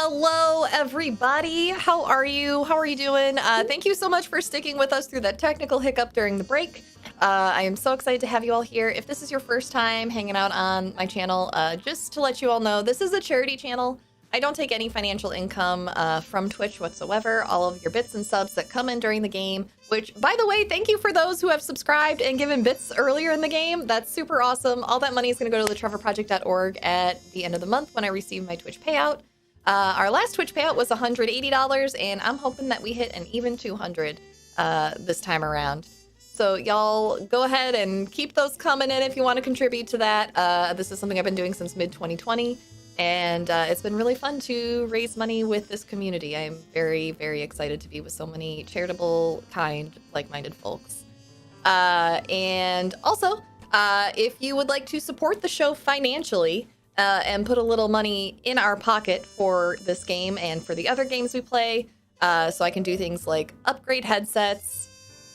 Hello, everybody. How are you? How are you doing? Thank you so much for sticking with us through that technical hiccup during the break. I am so excited to have you all here. If this is your first time hanging out on my channel, just to let you all know, this is a charity channel. I don't take any financial income from Twitch whatsoever. All of your bits and subs that come in during the game, which, by the way, thank you for those who have subscribed and given bits earlier in the game. That's super awesome. All that money is going to go to thetrevorproject.org at the end of the month when I receive my Twitch payout. Our last Twitch payout was $180, and I'm hoping that we hit an even 200 this time around. So y'all go ahead and keep those coming in if you want to contribute to that. This is something I've been doing since mid-2020, and it's been really fun to raise money with this community. I'm very, very excited to be with so many charitable, kind, like-minded folks. And also, if you would like to support the show financially, and put a little money in our pocket for this game and for the other games we play, so I can do things like upgrade headsets,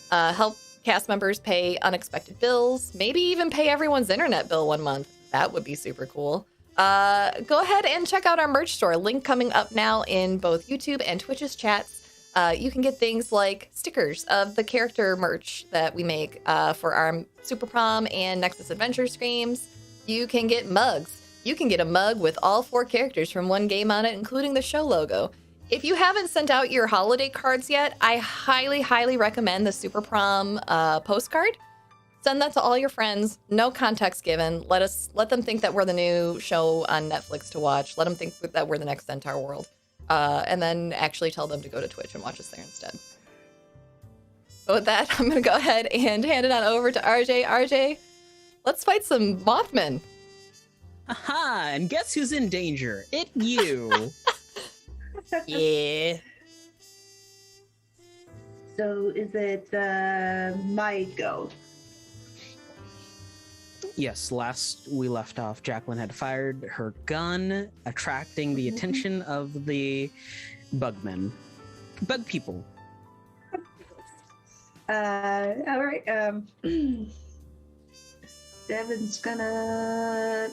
help cast members pay unexpected bills, maybe even pay everyone's internet bill one month. That would be super cool. Go ahead and check out our merch store. Link coming up now in both YouTube and Twitch's chats. You can get things like stickers of the character merch that we make for our Super Prom and Nexus Adventure streams. You can get mugs. You can get a mug with all 4 characters from one game on it, including the show logo. If you haven't sent out your holiday cards yet, I highly, highly recommend the Super Prom postcard. Send that to all your friends. No context given. Let them think that we're the new show on Netflix to watch. Let them think that we're the next Centaur World. And then actually tell them to go to Twitch and watch us there instead. But with that, I'm going to go ahead and hand it on over to RJ. RJ, let's fight some Mothmen. Aha, and guess who's in danger? It you. Yeah. So is it my go? Yes, last we left off, Jacqueline had fired her gun, attracting the attention of the bugmen. Bug people. All right. Devin's gonna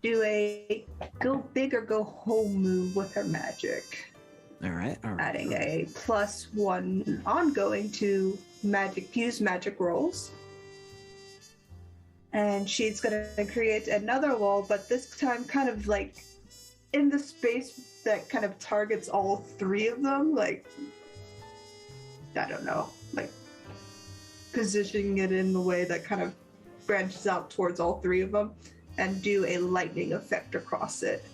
do a go big or go home move with her magic. All right. Adding a +1 ongoing to fuse magic rolls. And she's gonna create another wall, but this time kind of like in the space that kind of targets all 3 of them, like, I don't know, like positioning it in the way that kind of branches out towards all 3 of them, and do a lightning effect across it,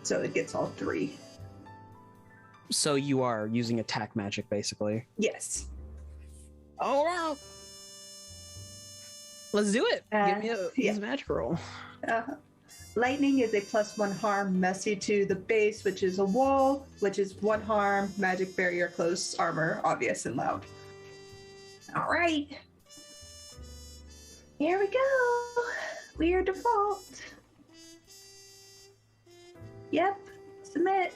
so it gets all 3. So you are using attack magic, basically. Yes. Oh wow! Let's do it. Give me a magic roll. Lightning is a +1 harm, messy to the base, which is a wall, which is 1 harm, magic barrier, close armor, obvious and loud. All right. Here we go. Weird default. Yep. Submit.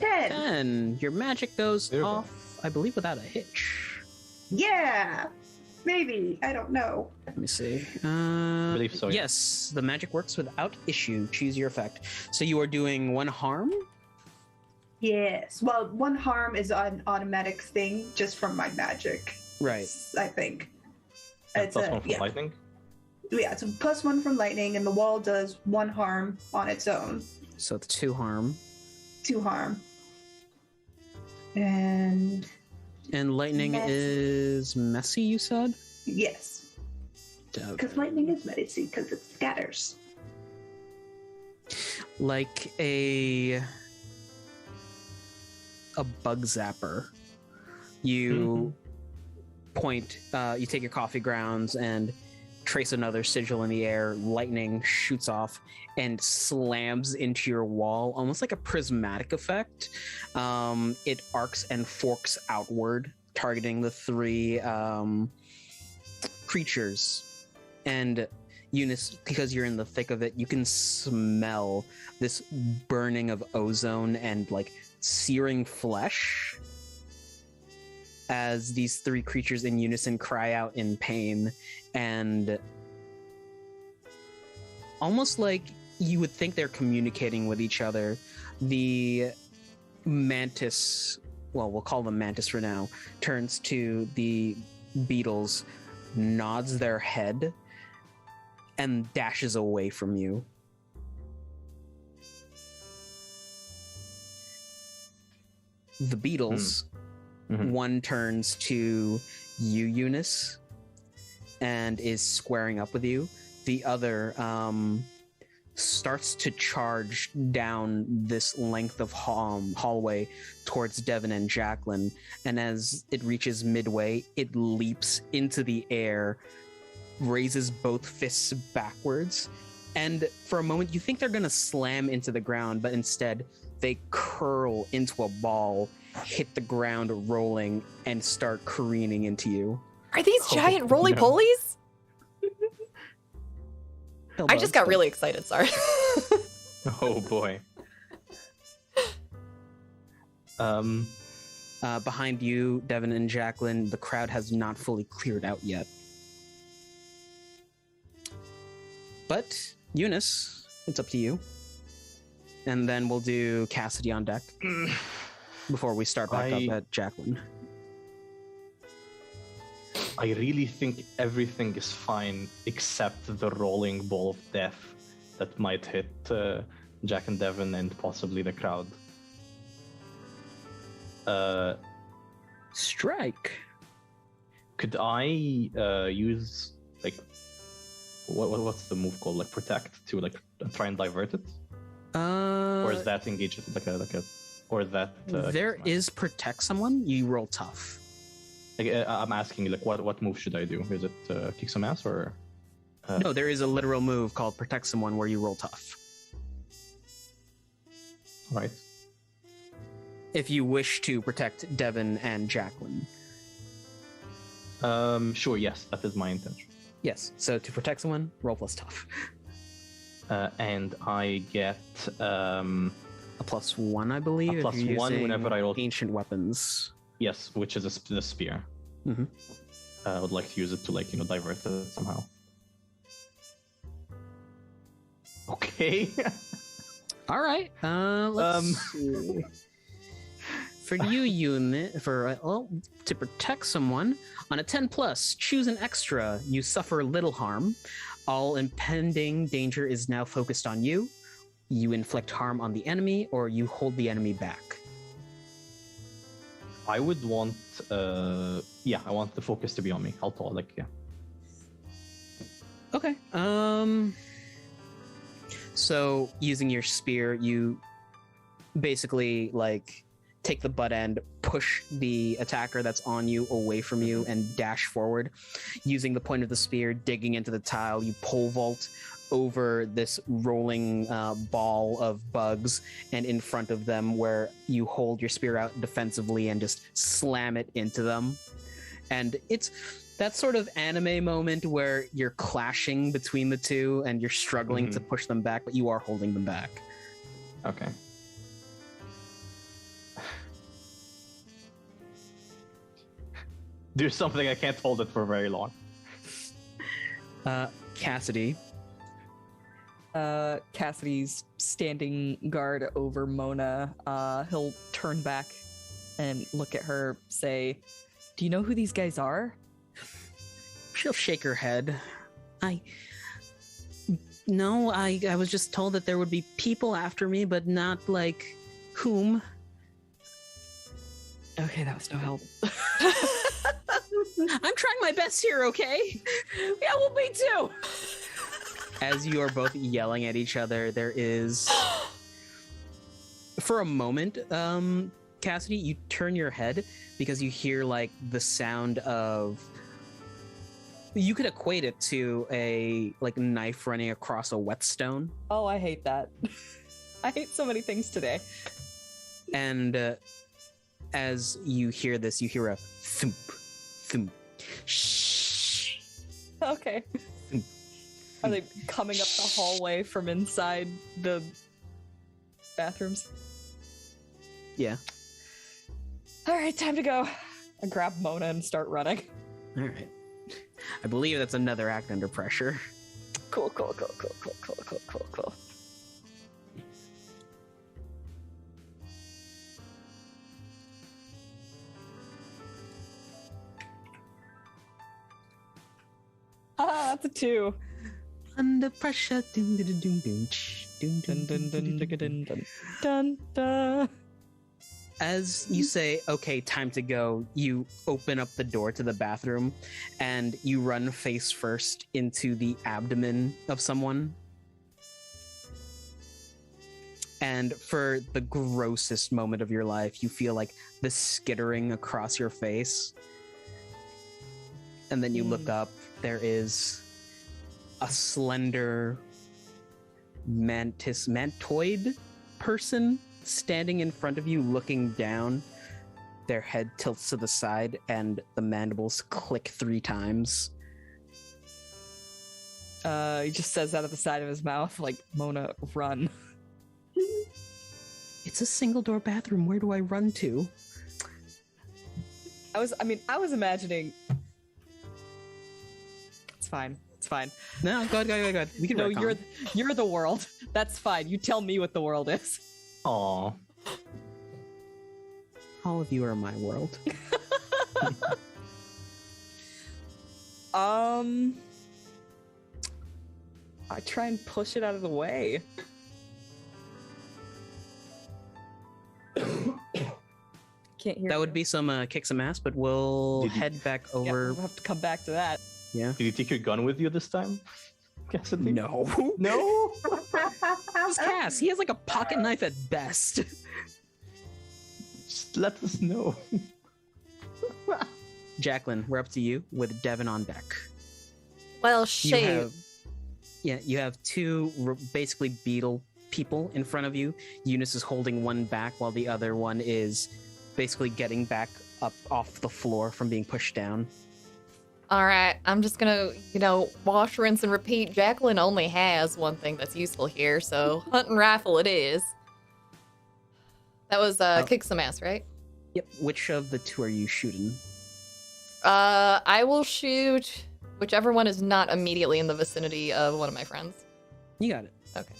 10. 10. Your magic goes off, I believe, without a hitch. Yeah. Maybe. I don't know. Let me see. I believe so. Yes, the magic works without issue. Choose your effect. So you are doing 1 harm? Yes. Well, 1 harm is an automatic thing just from my magic. Right. I think. And +1 from lightning? Yeah, it's a +1 from lightning, and the wall does 1 harm on its own. So it's 2 harm. 2 harm. And lightning messy. is messy, you said? Yes. Because lightning is messy, because it scatters. Like a bug zapper. You point, you take your coffee grounds and trace another sigil in the air. Lightning shoots off and slams into your wall, almost like a prismatic effect. It arcs and forks outward, targeting the 3 creatures. And Eunice, because you're in the thick of it, you can smell this burning of ozone and like searing flesh as these 3 creatures in unison cry out in pain, and almost like you would think they're communicating with each other. The mantis, well, we'll call them mantis for now, turns to the beetles, nods their head, and dashes away from you. The beetles, one turns to you, Eunice, and is squaring up with you. The other starts to charge down this length of hallway towards Devin and Jacqueline, and as it reaches midway, it leaps into the air, raises both fists backwards, and for a moment you think they're going to slam into the ground, but instead they curl into a ball, hit the ground rolling, and start careening into you. Are these giant roly-polies? I just got really excited, sorry. Oh boy. Behind you, Devin and Jacqueline, the crowd has not fully cleared out yet. But, Eunice, it's up to you. And then we'll do Cassidy on deck before we start back up at Jacqueline. I really think everything is fine except the rolling ball of death that might hit Jack and Devin and possibly the crowd. Strike. Could I use like what's the move called? Like protect to like try and divert it? Or is that engage like a or is that there is protect someone? You roll tough. Like, I'm asking, like, what move should I do? Is it kick some ass or? No, there is a literal move called protect someone where you roll tough. Right. If you wish to protect Devin and Jacqueline. Sure. Yes, that is my intention. Yes. So to protect someone, roll plus tough. And I get a +1, I believe. A +1 whenever I roll ancient weapons. Yes, which is the spear. Mm-hmm. I would like to use it to, like, divert it somehow. Okay. All right. Let's see. For you, unit, to protect someone, on a 10+, choose an extra. You suffer little harm. All impending danger is now focused on you. You inflict harm on the enemy, or you hold the enemy back. I would want, I want the focus to be on me. I'll tell, Okay. So using your spear, you basically take the butt end, push the attacker that's on you away from you, and dash forward. Using the point of the spear, digging into the tile, you pole vault over this rolling ball of bugs and in front of them, where you hold your spear out defensively and just slam it into them. And it's that sort of anime moment where you're clashing between the two and you're struggling to push them back, but you are holding them back. Okay. Do something. I can't hold it for very long. Cassidy. Cassidy's standing guard over Mona. He'll turn back and look at her, say, "Do you know who these guys are?" She'll shake her head. I was just told that there would be people after me, but not whom. Okay, that was no help. I'm trying my best here, okay? Yeah, well, me too. As you are both yelling at each other, there is, for a moment, Cassidy, you turn your head because you hear the sound of, you could equate it to a knife running across a whetstone. Oh, I hate that. I hate so many things today. And as you hear this, you hear a thump, thump, shh. Okay. Are they coming up the hallway from inside the bathrooms? Yeah. All right, time to go. I grab Mona and start running. All right. I believe that's another act under pressure. Cool. That's a 2. Under pressure. Dun, dun, dun, dun, dun, Dun, dun, dun, dun, dun, dun, dun. dun, dun, dun. As you say, okay, time to go, you open up the door to the bathroom and you run face first into the abdomen of someone. And for the grossest moment of your life, you feel like the skittering across your face. And then you look up, there is a slender mantoid person standing in front of you, looking down. Their head tilts to the side and the mandibles click 3 times. He just says out of the side of his mouth, like, Mona, run. It's a single door bathroom. Where do I run to? I was imagining. It's fine. It's fine. No, go ahead. We can No, retcon. you're the world. That's fine. You tell me what the world is. Aw. All of you are my world. I try and push it out of the way. Can't hear. That would you. be some kick some ass, but we'll Did you- head back Yeah, over. we'll have to come back to that. Yeah. Did you take your gun with you this time, Cassidy? No. No? It's Cass. He has like a pocket knife at best. Just let us know. Jacqueline, we're up to you with Devin on deck. Well, You shit. have, you have 2 basically beetle people in front of you. Eunice is holding one back while the other one is basically getting back up off the floor from being pushed down. All right, I'm just gonna, wash, rinse, and repeat. Jacqueline only has one thing that's useful here, so hunt and rifle it is. That was kick some ass, right? Yep. Which of the 2 are you shooting? I will shoot whichever one is not immediately in the vicinity of one of my friends. You got it. Okay.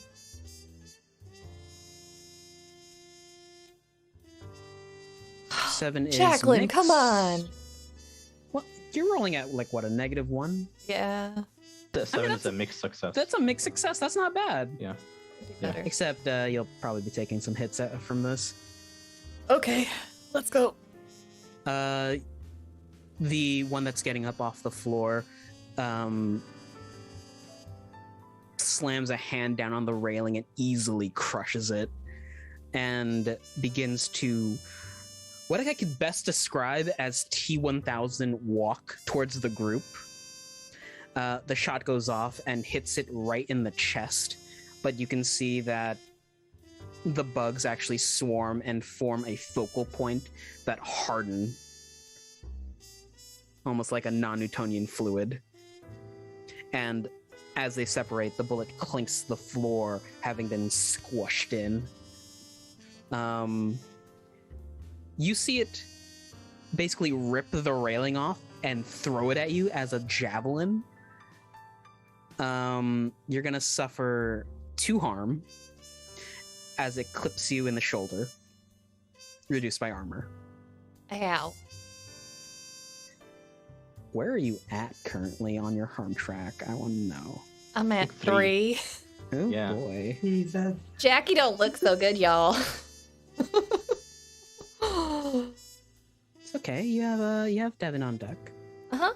Seven is Jacqueline, mixed. come on. Well, you're rolling at like what, a -1? Yeah. The 7 that's is a mixed success. That's a mixed success. That's not bad. Yeah. Do Yeah. better. Except you'll probably be taking some hits from this. Okay, let's go. The one that's getting up off the floor slams a hand down on the railing and easily crushes it and begins to what I could best describe as T-1000 walk towards the group. The shot goes off and hits it right in the chest, but you can see that the bugs actually swarm and form a focal point that harden, almost like a non-Newtonian fluid. And as they separate, the bullet clinks to the floor, having been squashed in. You see it basically rip the railing off and throw it at you as a javelin. You're gonna suffer 2 harm as it clips you in the shoulder, reduced by armor. Ow. Where are you at currently on your harm track? I want to know. I'm at Like 3. Oh Yeah. boy. Jesus. Jackie don't look so good, y'all. It's okay. You have Devin on deck. Uh-huh.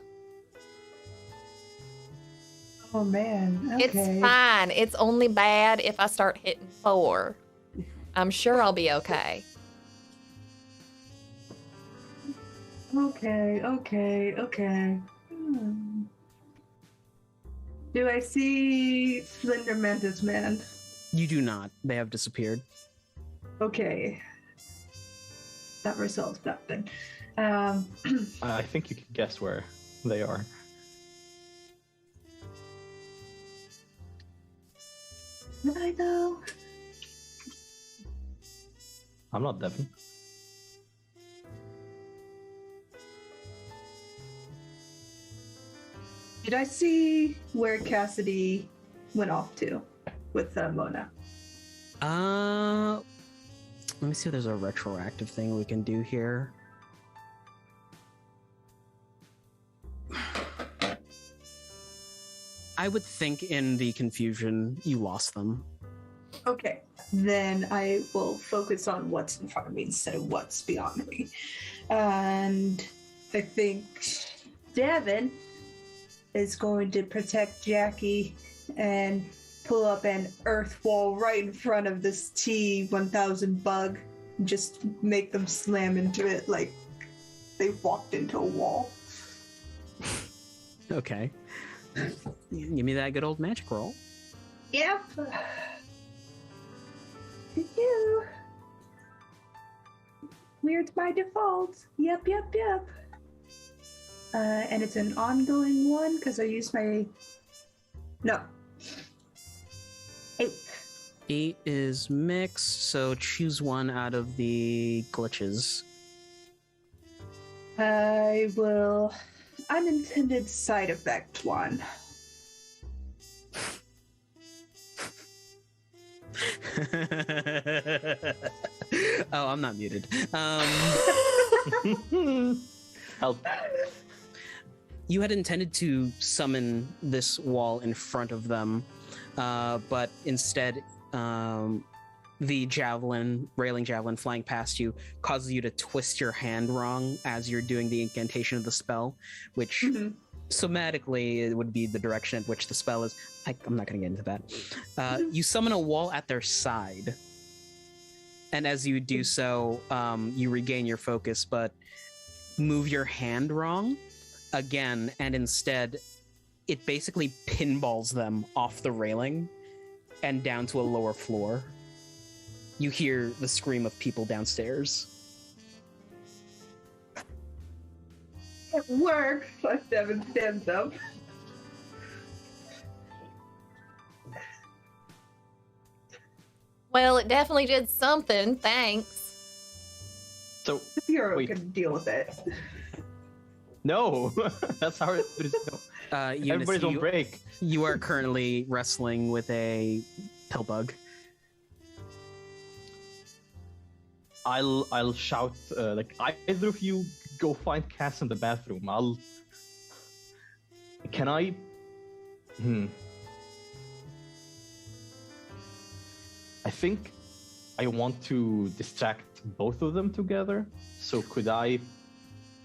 Oh man. Okay. It's fine. It's only bad if I start hitting 4. I'm sure I'll be okay. Okay. Do I see Slender Mantis Man? You do not. They have disappeared. Okay. That resolves that then. I think you can guess where they are. Did I know? I'm not Devin. Did I see where Cassidy went off to with Mona? Let me see if there's a retroactive thing we can do here. I would think in the confusion you lost them. Okay. Then I will focus on what's in front of me instead of what's beyond me. And I think Devin is going to protect Jackie and pull up an earth wall right in front of this T-1000 bug and just make them slam into it like they've walked into a wall. Okay. Give me that good old magic roll. Yep. You. Weird's by default. Yep. And it's an ongoing one because I used my... No. 8. 8 is mixed, so choose one out of the glitches. I will... Unintended side effect one. Oh, I'm not muted. Help. You had intended to summon this wall in front of them, but instead, the railing javelin flying past you causes you to twist your hand wrong as you're doing the incantation of the spell, which somatically it would be the direction at which the spell is. I'm not going to get into that. You summon a wall at their side, and as you do so, you regain your focus, but move your hand wrong again, and instead it basically pinballs them off the railing and down to a lower floor. You hear the scream of people downstairs. It works. Devin stands up. Well, it definitely did something. Thanks. So The Bureau Wait. can deal with it. no, that's how it is. No. Eunice, Everybody's on break. you are currently wrestling with a pill bug. I'll shout like either of you go find Cass in the bathroom. Can I? I think I want to distract both of them together. So could I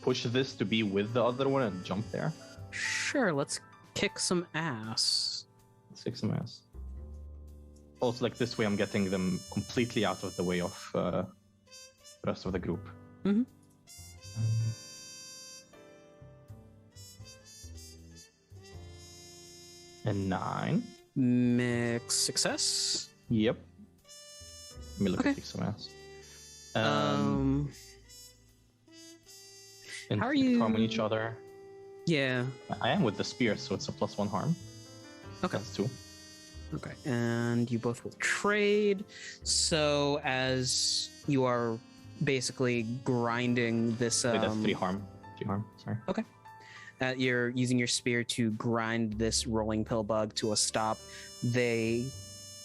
push this to be with the other one and jump there? Sure, let's kick some ass. Kick some ass. Also, like this way, I'm getting them completely out of the way of the rest of the group. Mhm. And 9. Mix success. Yep. Let me look Okay. at kick some ass. And how are you- harm each other. Yeah. I am with the spear, so it's a +1 harm. Okay. That's 2. Okay. And you both will trade. So as you are basically grinding this, Wait, that's 3 harm. 3 harm. Sorry. You're using your spear to grind this rolling pill bug to a stop. They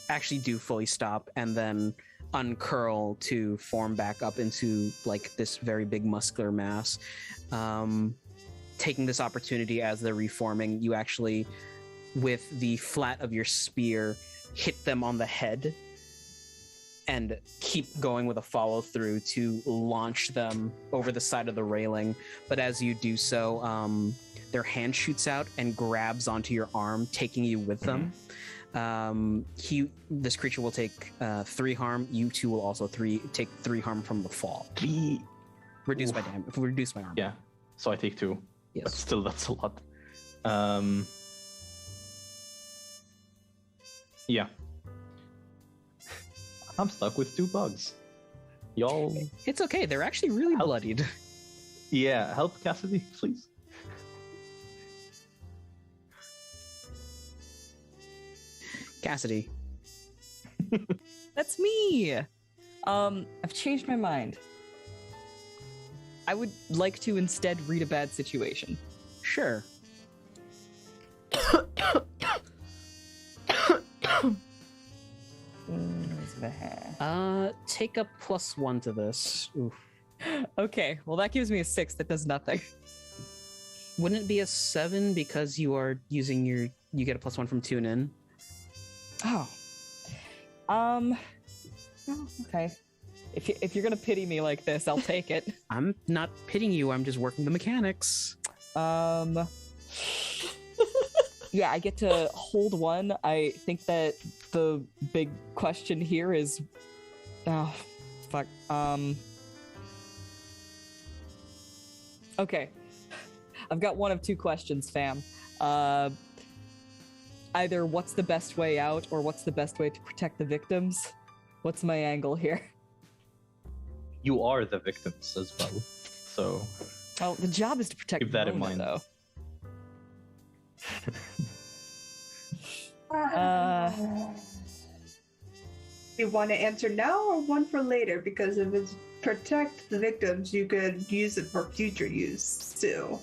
actually do fully stop and then uncurl to form back up into like this very big muscular mass. Taking this opportunity as they're reforming, you actually, with the flat of your spear, hit them on the head and keep going with a follow through to launch them over the side of the railing. But as you do so, their hand shoots out and grabs onto your arm, taking you with them. This creature will take 3 harm. You two will also take 3 harm from the fall. 3. Reduce Oof. reduce my armor. Yeah. So I take 2. But Yes. still, that's a lot. Yeah. I'm stuck with 2 bugs. Y'all, It's okay. They're actually really Help. bloodied. yeah, help Cassidy, please. Cassidy. That's me. I've changed my mind. I would like to instead read a bad situation. Sure. Take a +1 to this. Oof. Okay, well that gives me a 6 that does nothing. Wouldn't it be a 7 because you are using you get a +1 from tune in? Oh. Okay. If you're gonna pity me like this, I'll take it. I'm not pitying you, I'm just working the mechanics. Yeah, I get to hold one. I think that the big question here is, oh, fuck. Okay, I've got one of two questions, fam. Either what's the best way out, or what's the best way to protect the victims? What's my angle here? You are the victims as well, so. Oh, the job is to protect Keep that in Mona, mind. though. You want to answer now or one for later? Because if it's protect the victims, you could use it for future use still.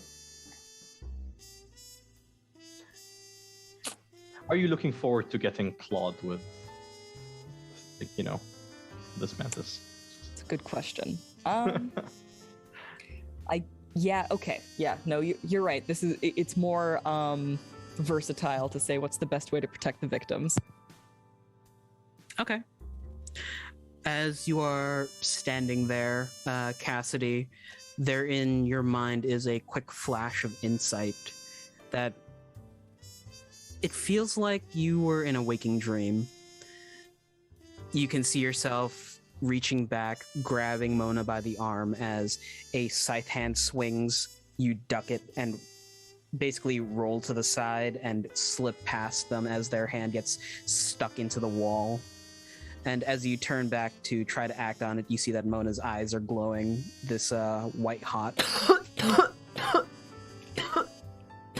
Are you looking forward to getting clawed with, like, this mantis? It's a good question. No, you're right. It's more versatile to say what's the best way to protect the victims. Okay. As you are standing there, Cassidy, there in your mind is a quick flash of insight that it feels like you were in a waking dream. You can see yourself reaching back, grabbing Mona by the arm as a scythe hand swings. You duck it and basically roll to the side and slip past them as their hand gets stuck into the wall. And as you turn back to try to act on it, you see that Mona's eyes are glowing this white hot.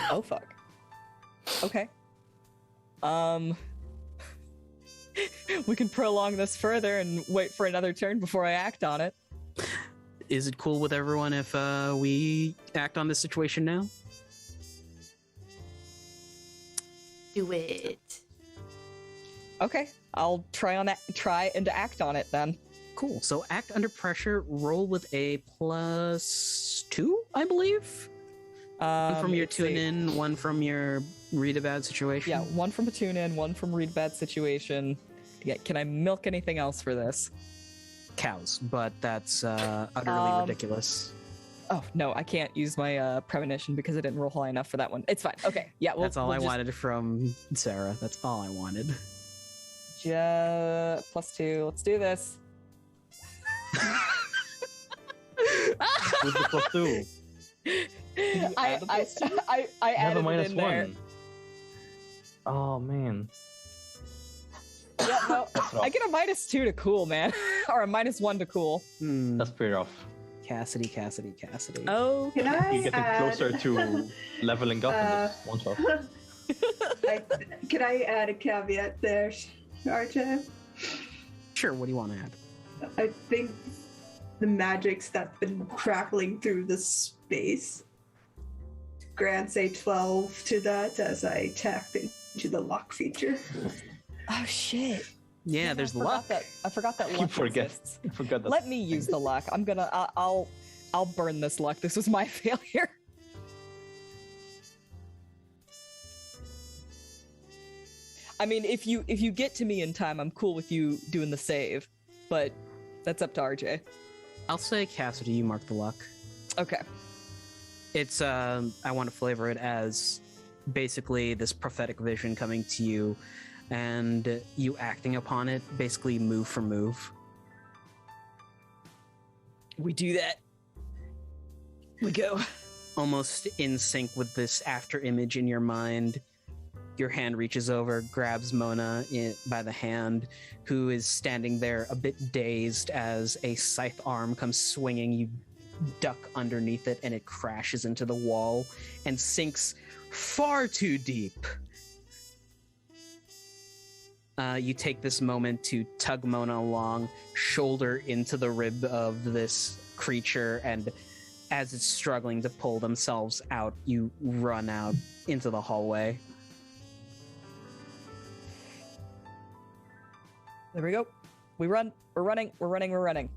Oh, fuck. Okay. We can prolong this further and wait for another turn before I act on it. Is it cool with everyone if we act on this situation now? Do it. Okay, I'll try and act on it then. Cool. So act under pressure, roll with a +2, I believe. One from your tune in, one from your read a bad situation. Yeah, one from a tune in, one from read bad situation. Yeah, can I milk anything else for this? Cows, but that's utterly ridiculous. Oh no, I can't use my premonition because I didn't roll high enough for that one. It's fine. Okay, yeah, That's all I wanted from Sarah. That's all I wanted. +2. Let's do this. Who's the +2? I You have a added it in there. -1. Oh man. Yeah, no, That's rough. I get a -2 to cool, man, or a -1 to cool. That's pretty rough. Cassidy. Oh, Can I You're getting add, closer to leveling up in this one shot. Can I add a caveat there, RJ? Sure, what do you want to add? I think the magic's that's been crackling through the space grants a 12 to that as I tapped into the luck feature. oh shit. Yeah, there's the luck. I forgot that You luck forget. exists. I forgot that. Let me use the luck. I'll burn this luck. This was my failure. I mean, if you get to me in time, I'm cool with you doing the save, but that's up to RJ. I'll say Cassidy, you mark the luck. Okay. It's I want to flavor it as basically this prophetic vision coming to you and you acting upon it, basically move for move. We do that. We go. Almost in sync with this after image in your mind, your hand reaches over, grabs Mona by the hand, who is standing there a bit dazed as a scythe arm comes swinging. You duck underneath it and it crashes into the wall and sinks far too deep. You take this moment to tug Mona along, shoulder into the rib of this creature, and as it's struggling to pull themselves out, you run out into the hallway. There we go. We run. We're running. We're running. We're running.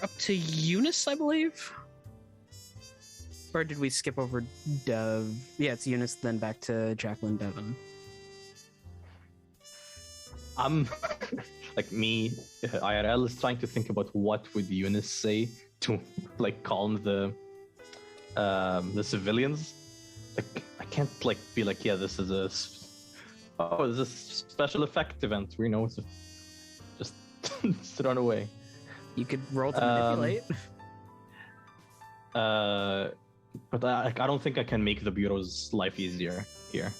We're up to Eunice, I believe. Or did we skip over Dev? Yeah, it's Eunice, then back to Jacqueline, Devon. I'm like me. IRL is trying to think about what would Eunice say to like calm the civilians. Like I can't like be like, yeah, this is this is a special effect event. We know it's just run away. You could roll to manipulate. But I don't think I can make the Bureau's life easier here.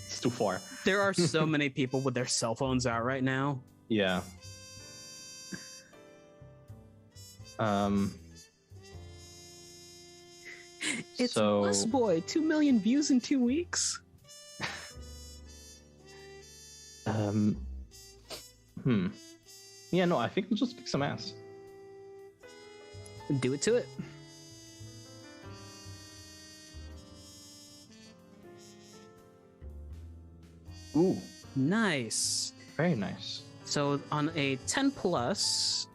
It's too far. There are so many people with their cell phones out right now. Yeah. It's so... Bus Boy, 2 million views in 2 weeks. Yeah, no, I think we'll just kick some ass. Do it to it. Ooh, Nice. very nice. So on a 10 plus,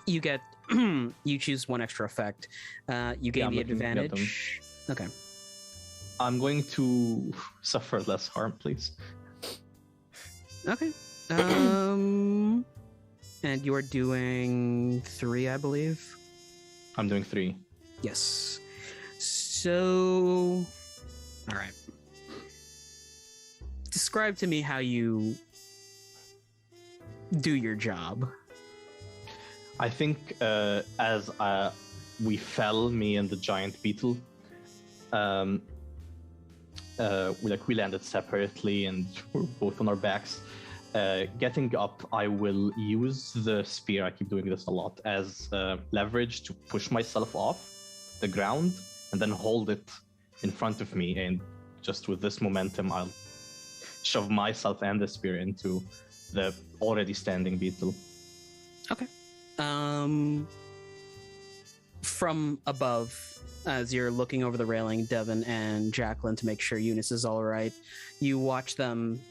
you get you choose one extra effect. You gain I'm the looking at them. advantage. Okay. I'm going to suffer less harm, please. Okay. And you are doing 3, I believe. I'm doing 3. Yes. So, all right. Describe to me how you do your job. I think as we fell, me and the giant beetle, we landed separately and we're both on our backs. Getting up, I will use the spear, I keep doing this a lot, as leverage to push myself off the ground and then hold it in front of me. And just with this momentum, I'll shove myself and the spear into the already standing beetle. Okay. From above, as you're looking over the railing, Devon and Jacqueline, to make sure Eunice is all right, you watch them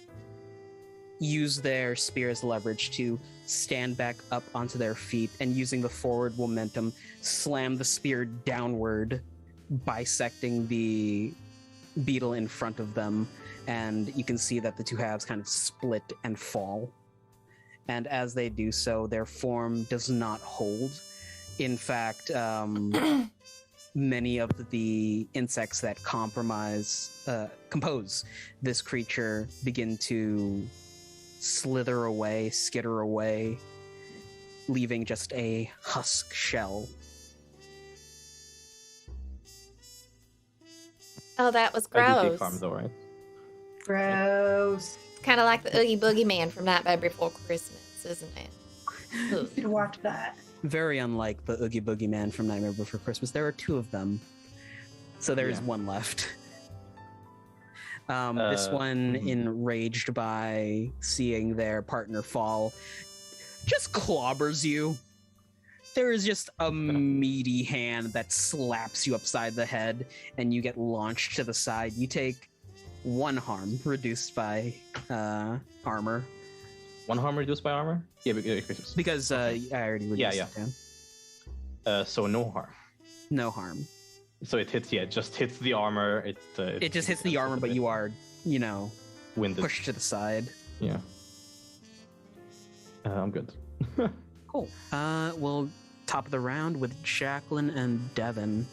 use their spear as leverage to stand back up onto their feet, and using the forward momentum, slam the spear downward, bisecting the beetle in front of them, and you can see that the two halves kind of split and fall. And as they do so, their form does not hold. In fact, many of the insects that compose this creature begin to slither away, skitter away, leaving just a husk shell. Oh, that was I do take gross. harm though, right? Gross. Kind of like the Oogie Boogie Man from Nightmare Before Christmas, isn't it? Ugh. You should watch that. Very unlike the Oogie Boogie Man from Nightmare Before Christmas. There are 2 of them, so there's Yeah. 1 left. This one, enraged by seeing their partner fall, just clobbers you. There is just a meaty hand that slaps you upside the head, and you get launched to the side. You take 1 harm, reduced by armor. 1 harm reduced by armor? Yeah, Because I already reduced Yeah. it down. So no harm. No harm. So it hits, it just hits the armor. It just hits the armor, but you are, winded. pushed to the side. Yeah. I'm good. Cool. We'll top of the round with Jacqueline and Devon.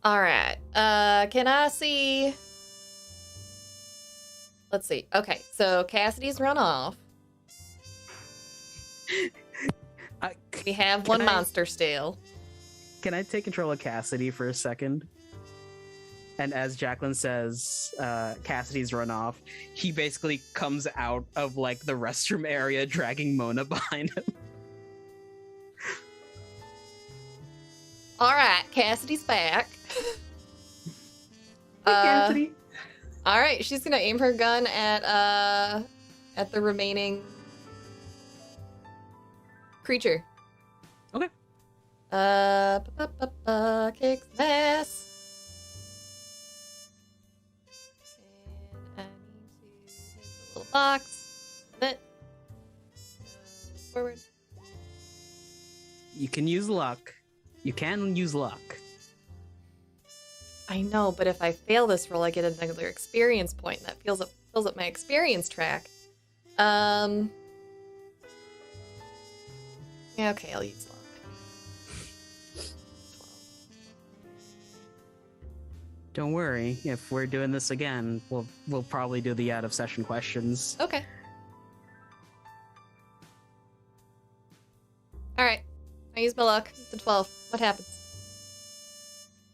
All right. Can I see? Let's see. Okay, so Cassidy's run off. We have one monster still. Can I take control of Cassidy for a second? And as Jacqueline says, Cassidy's run off, he basically comes out of like the restroom area dragging Mona behind him. All right, Cassidy's back. Cassidy. All right, she's gonna aim her gun at the remaining creature. Okay. Kicks ass. And I need to hit the little box. That. luck. You can use luck. I know, but if I fail this roll, I get another experience point, and that fills up my experience track. Yeah, okay, I'll use luck. 12. Don't worry. If we're doing this again, we'll probably do the out of session questions. Okay. All right. I use my luck. It's a 12. What happens?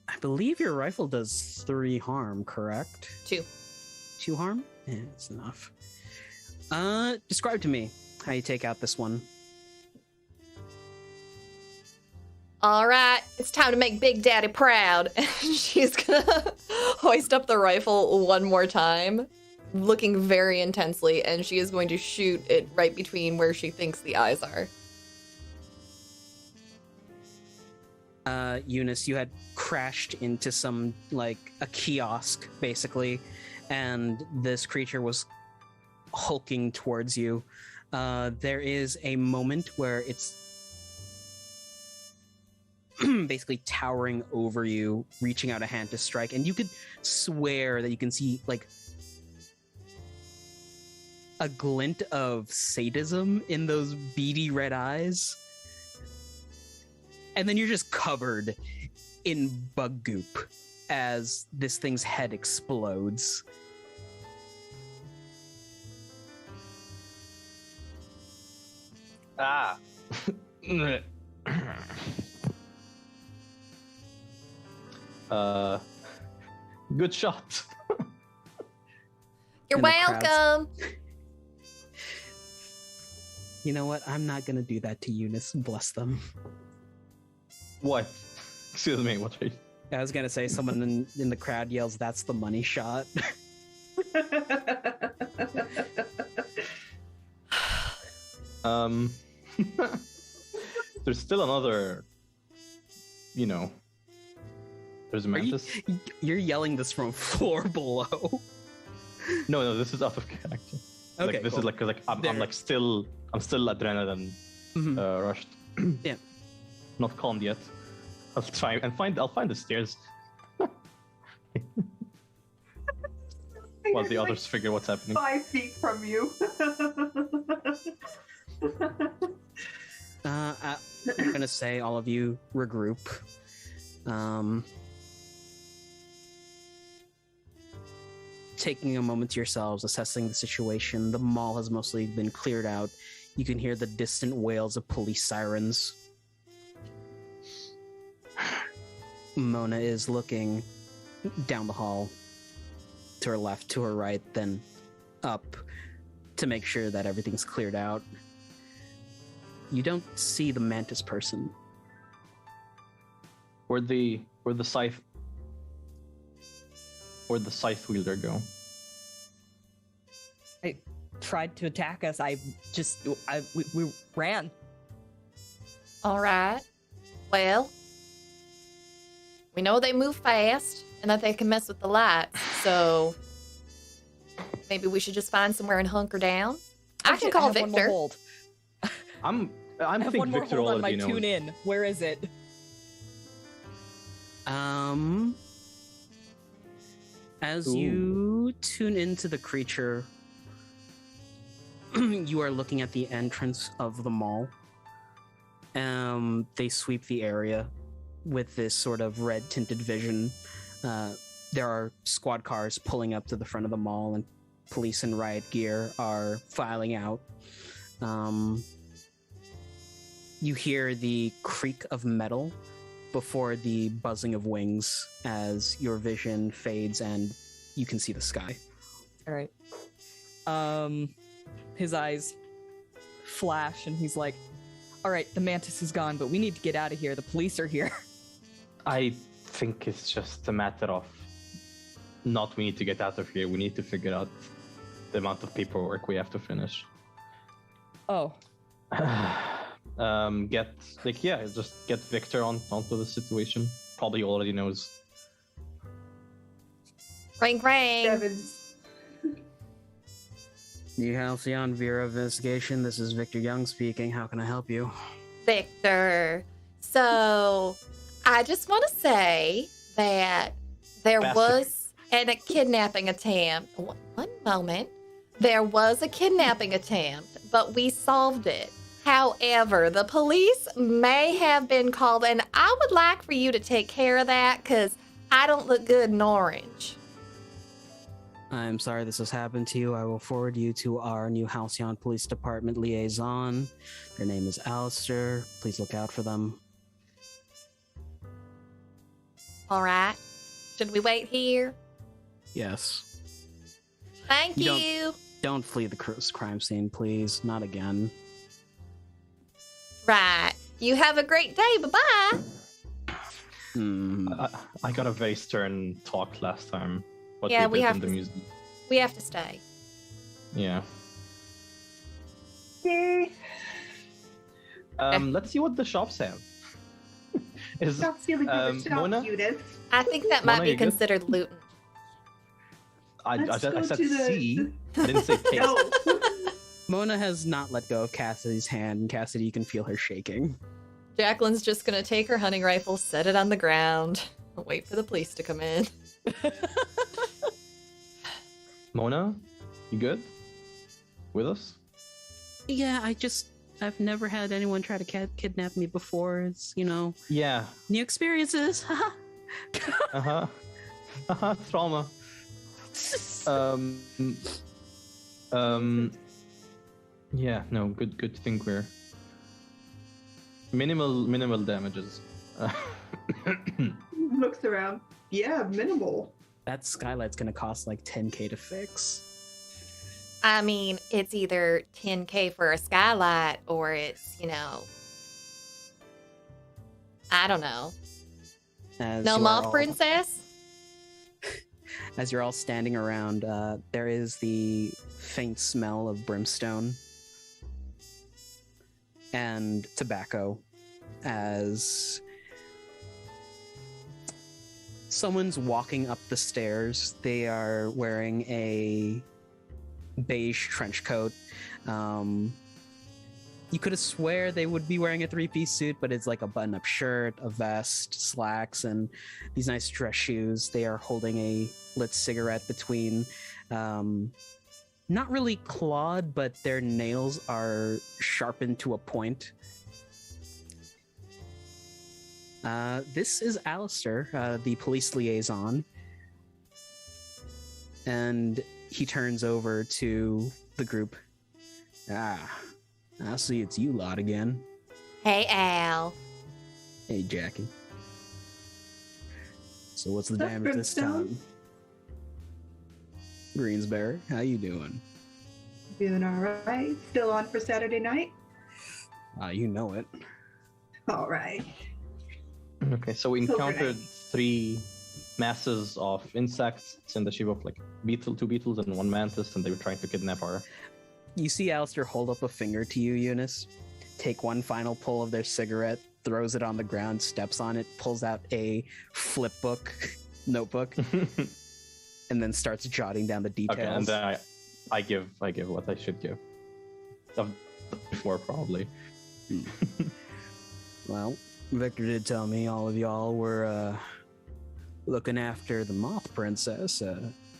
I believe your rifle does 3 harm, correct? 2. 2 harm? Yeah, that's enough. Describe to me how you take out this one. All right, it's time to make Big Daddy proud. She's gonna hoist up the rifle one more time, looking very intensely, and she is going to shoot it right between where she thinks the eyes are. Eunice, you had crashed into some, like, a kiosk, basically, and this creature was hulking towards you. There is a moment where it's basically towering over you, reaching out a hand to strike, and you could swear that you can see, like, a glint of sadism in those beady red eyes. And then you're just covered in bug goop as this thing's head explodes. Ah. Good shot. You're And the crowds- welcome. You know what? I'm not gonna do that to Eunice. Bless them. What? Excuse me, what are you... I was gonna say someone in the crowd yells, "That's the money shot." There's still another, there's a mantis. You're yelling this from floor below. No, this is out of character. Okay, Like, this cool. is like, 'cause, like I'm still adrenaline Mhm. rushed. Yeah. Not calmed yet. I'll try and I'll find the stairs. While the others figure what's happening. 5 feet from you. I'm gonna say all of you regroup. Taking a moment to yourselves, assessing the situation. The mall has mostly been cleared out. You can hear the distant wails of police sirens. Mona is looking down the hall, to her left, to her right, then up to make sure that everything's cleared out. You don't see the mantis person. Where'd the scythe wielder go? Tried to attack us. We ran. All right. Well, we know they move fast and that they can mess with the lights, so maybe we should just find somewhere and hunker down. I can call have one more Victor. hold. I'm I have think one more Victor hold on my already knows. tune in. Where is it? As Ooh. you tune into the creature, you are looking at the entrance of the mall. They sweep the area with this sort of red tinted vision. There are squad cars pulling up to the front of the mall, and police in riot gear are filing out. You hear the creak of metal before the buzzing of wings as your vision fades and you can see the sky. All right. His eyes flash and he's like, all right, the mantis is gone, but we need to get out of here. The police are here. I think it's just a matter of not we need to get out of here. We need to figure out the amount of paperwork we have to finish. Oh, Just get Victor onto the situation. Probably already knows. Ring, ring. Devin's New Halcyon Bureau Investigation. This is Victor Young speaking. How can I help you? Victor, So, I just want to say that there Bastard. was a kidnapping attempt. One moment. There was a kidnapping attempt, but we solved it. However, the police may have been called, and I would like for you to take care of that because I don't look good in orange. I'm sorry this has happened to you. I will forward you to our new Halcyon Police Department liaison. Their name is Alistair. Please look out for them. All right. Should we wait here? Yes. Thank You you. Don't flee the crime scene, please. Not again. Right. You have a great day. Bye-bye. I got a very stern talk last time. What Yeah, we we did have in the to- museum. We have to stay. Yeah. Yay. Let's see what the shops have. Is Stop stealing from the shop, Mona? Judith. I think that might Mona, be you good? considered looting. I Let's go said to the- see. I didn't say take. No. Mona has not let go of Cassidy's hand, and Cassidy, you can feel her shaking. Jacqueline's just gonna take her hunting rifle, set it on the ground, wait for the police to come in. Mona, you good? With us? Yeah, I've never had anyone try to kidnap me before. It's, Yeah. new experiences. Trauma. Yeah, no, good to think we're minimal damages. Looks around. Yeah, minimal. That skylight's gonna cost like 10K to fix. I mean, it's either 10K for a skylight or it's, I don't know. As No you are moth all- princess? As you're all standing around, there is the faint smell of brimstone and tobacco as someone's walking up the stairs. They are wearing a beige trench coat. You could have swear they would be wearing a three-piece suit, but it's like a button-up shirt, a vest, slacks, and these nice dress shoes. They are holding a lit cigarette between, not really clawed, but their nails are sharpened to a point. This is Alistair, the police liaison, and he turns over to the group. I see it's you lot again. Hey, Al. Hey, Jackie. So what's the That's damage this Brimstone. time? Greensbury, how you doing? Doing all right. Still on for Saturday night? You know it. All right. Okay, so we encountered 3 masses of insects in the shape of like 2 beetles and 1 mantis, and they were trying to kidnap our. You see Alistair hold up a finger to you, Eunice, take one final pull of their cigarette, throws it on the ground, steps on it, pulls out a flip book, notebook, and then starts jotting down the details. Okay, and then I give what I should give. Before probably. Well, Victor did tell me all of y'all were looking after the Moth Princess.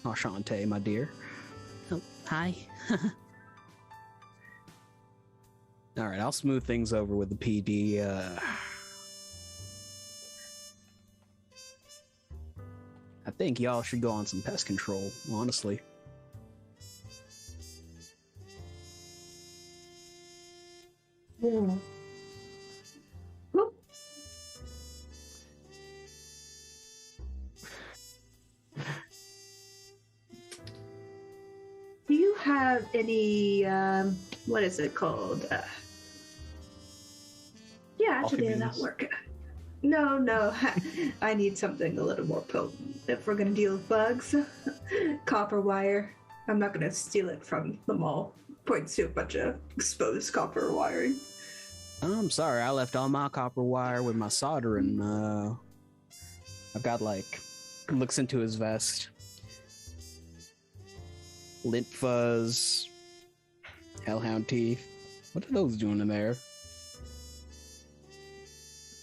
Enchante, my dear. Oh, hi. All right, I'll smooth things over with the PD. I think y'all should go on some pest control, honestly. Cool. Do you have any, what is it called? Yeah, actually, they're not beans? working. No, I need something a little more potent if we're gonna deal with bugs. Copper wire. I'm not gonna steal it from the mall. Points to a bunch of exposed copper wiring. I'm sorry, I left all my copper wire with my soldering. I've got looks into his vest. Lint fuzz, hellhound teeth. What are those doing in there?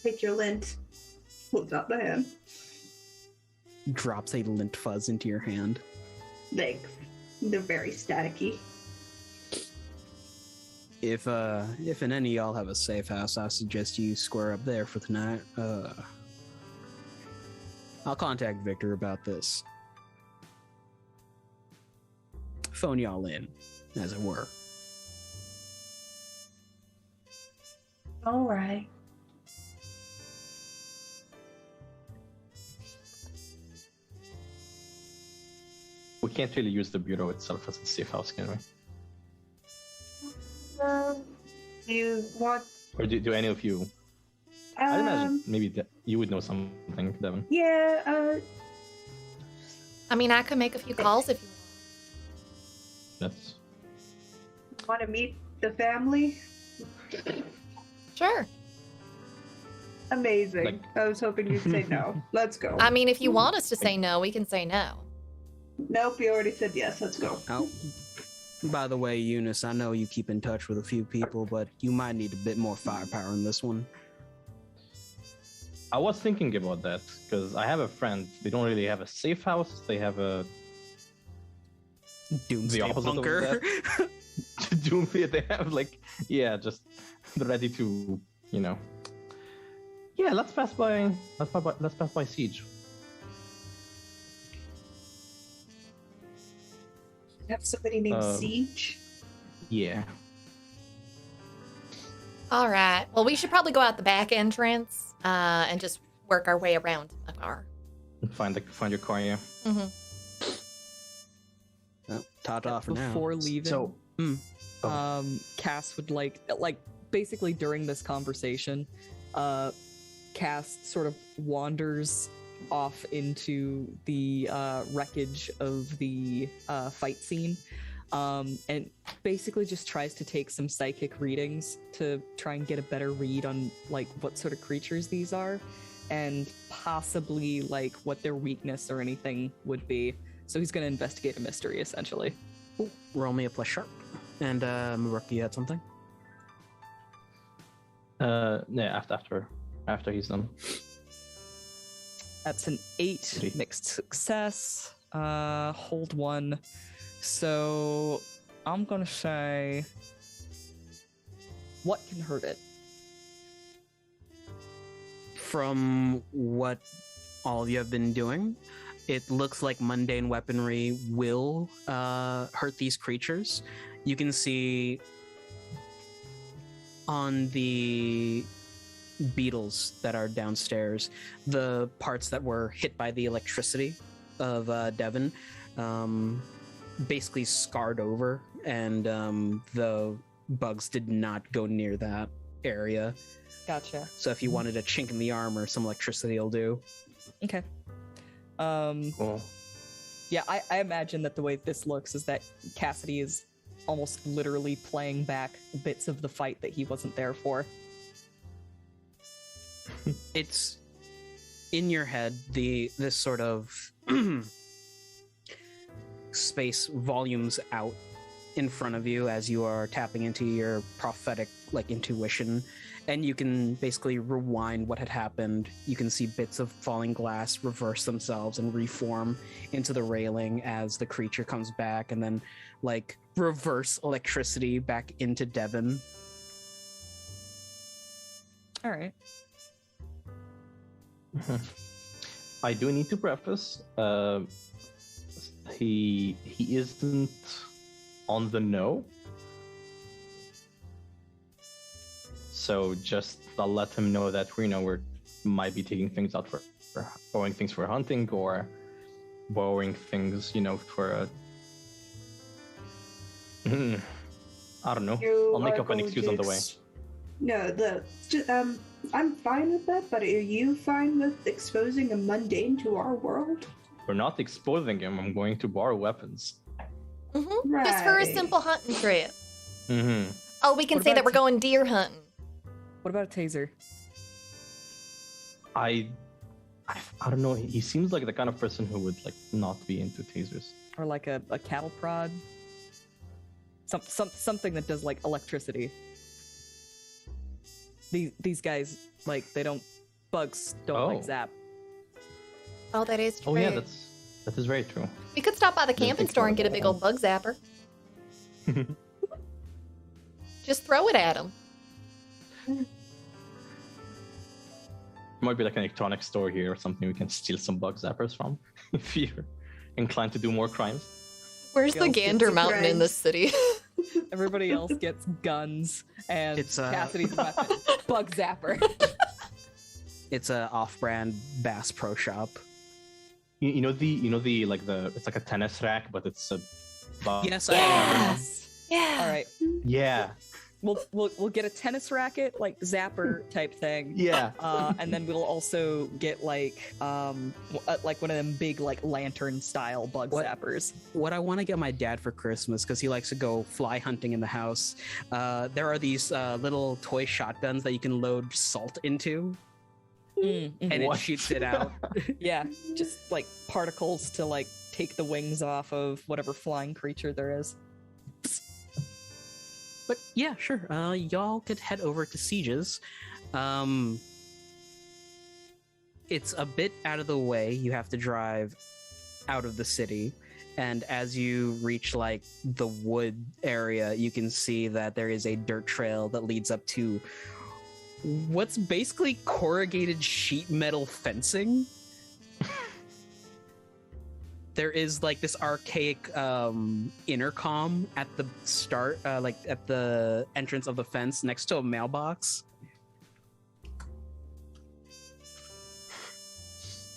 Take your lint. Holds out the hand. Drops a lint fuzz into your hand. Like, they're very staticky. If any of y'all have a safe house, I suggest you square up there for tonight. I'll contact Victor about this. Phone y'all in, as it were. All right. We can't really use the bureau itself as a safe house, can we? Do you want? Or do any of you? I imagine maybe you would know something, Devin. Yeah. I mean, I could make a few calls if you That's Want to meet the family? want. Sure. Amazing. Like- I was hoping you'd say no. Let's go. I mean, if you want us to say no, we can say no. Nope, you already said yes. Let's go. Oh, by the way, Eunice, I know you keep in touch with a few people, but you might need a bit more firepower in this one. I was thinking about that because I have a friend. They don't really have a safe house. They have a Doomsday opposite of bunker. Doomsday. They have just ready to, Yeah, let's pass by. Let's pass by Siege. You have somebody named Um, Siege. Yeah. All right. Well, we should probably go out the back entrance and just work our way around the car. Find your car. Yeah. Mm-hmm. Oh, ta-ta for now. Before leaving, So. Cass would basically during this conversation, Cass sort of wanders off into the wreckage of the fight scene, and basically just tries to take some psychic readings to try and get a better read on what sort of creatures these are, and possibly what their weakness or anything would be. So he's going to investigate a mystery, essentially. Ooh, roll me a plus sharp. And Murok, you had something? Yeah. After he's done. That's an 8 3. mixed success. Hold 1. So I'm gonna say, what can hurt it? From what all of you have been doing, it looks like mundane weaponry will hurt these creatures. You can see on the beetles that are downstairs, the parts that were hit by the electricity of Devon, basically scarred over, and the bugs did not go near that area. Gotcha. So if you wanted a chink in the armor, some electricity will do. Okay. Cool. Yeah, I imagine that the way this looks is that Cassidy is almost literally playing back bits of the fight that he wasn't there for. It's in your head, this sort of space volumes out in front of you as you are tapping into your prophetic intuition, and you can basically rewind what had happened. You can see bits of falling glass reverse themselves and reform into the railing as the creature comes back, and then reverse electricity back into Devon. All right. I do need to preface, he isn't on the know, so just I'll let him know that we might be taking things out for borrowing things for hunting, or borrowing things for I don't know. I'll make up an excuse on the way. No, I'm fine with that, but are you fine with exposing a mundane to our world? We're not exposing him. I'm going to borrow weapons. Mm-hmm. Right. Just for a simple hunting trip. Mm-hmm. Oh, we can What say about that we're going deer hunting. What about a taser? I don't know. He seems like the kind of person who would not be into tasers. Or a cattle prod? Something that does electricity. These guys, they don't bugs don't like zap. Oh, that is true. Oh yeah, that is very true. We could stop by the Didn't camping think store and about get a that. big old bug zapper. Just throw it at him. Might be like an electronic store here or something we can steal some bug zappers from if you're inclined to do more crimes. Where's the Girls get Gander to Mountain in grind. this city? Everybody else gets guns, and It's, Cassidy's weapon, bug zapper. It's a off-brand Bass Pro Shop. You know the like the it's like a tennis rack, but it's a bug. Yes, Yes. Yeah. All right, Yeah. we'll get a tennis racket, like zapper type thing. Yeah. And then we'll also get like one of them big like lantern style bug What? zappers. What I want to get my dad for Christmas, because he likes to go fly hunting in the house, there are these little toy shotguns that you can load salt into, and it What? shoots it out. Yeah, just like particles to like take the wings off of whatever flying creature there is. But yeah, sure. Y'all could head over to Siege's. It's a bit out of the way. You have to drive out of the city. And as you reach like the wood area, you can see that there is a dirt trail that leads up to what's basically corrugated sheet metal fencing. There is like this archaic intercom at the start, like at the entrance of the fence next to a mailbox.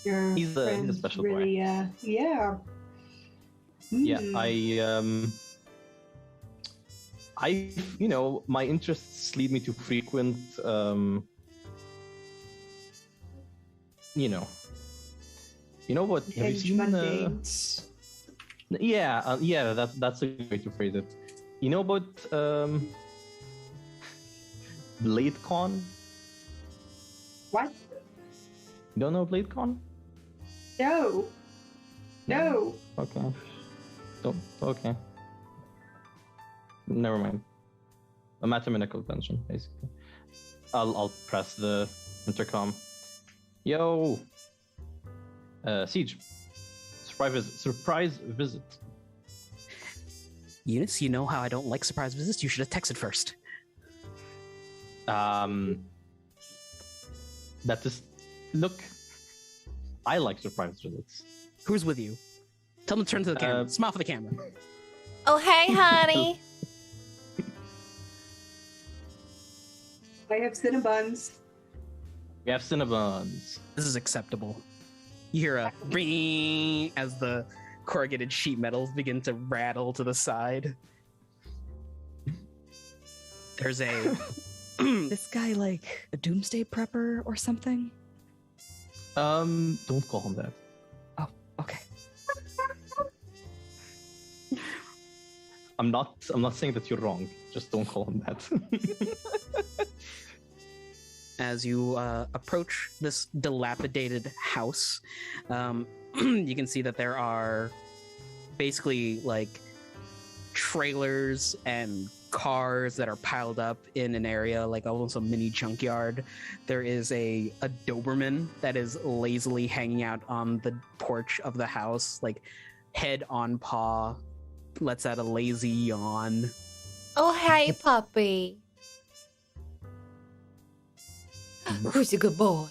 Your He's a friend's special boy. really, yeah. Yeah, I my interests lead me to frequent you know what, have you seen Games. yeah, that's a good way to phrase it. You know about BladeCon? What? You don't know BladeCon? No. No. Okay. Okay. Never mind. A mathematical convention, basically. I'll press the intercom. Yo, Siege. Surprise visit. Eunice, you know how I don't like surprise visits? You should have texted first. That is. Look, I like surprise visits. Who's with you? Tell them to turn to the camera. Smile for the camera. Oh, hey, honey. I have Cinnabons. We have Cinnabons. This is acceptable. You hear a ring as the corrugated sheet metals begin to rattle to the side. There's a This guy like a doomsday prepper or something? Don't call him that. Oh, okay. I'm not saying that you're wrong. Just don't call him that. as you approach this dilapidated house, you can see that there are basically like trailers and cars that are piled up in an area like almost a mini junkyard. There is a Doberman that is lazily hanging out on the porch of the house, like head on paw, lets out a lazy yawn. Oh, hey, puppy. Who's a good boy?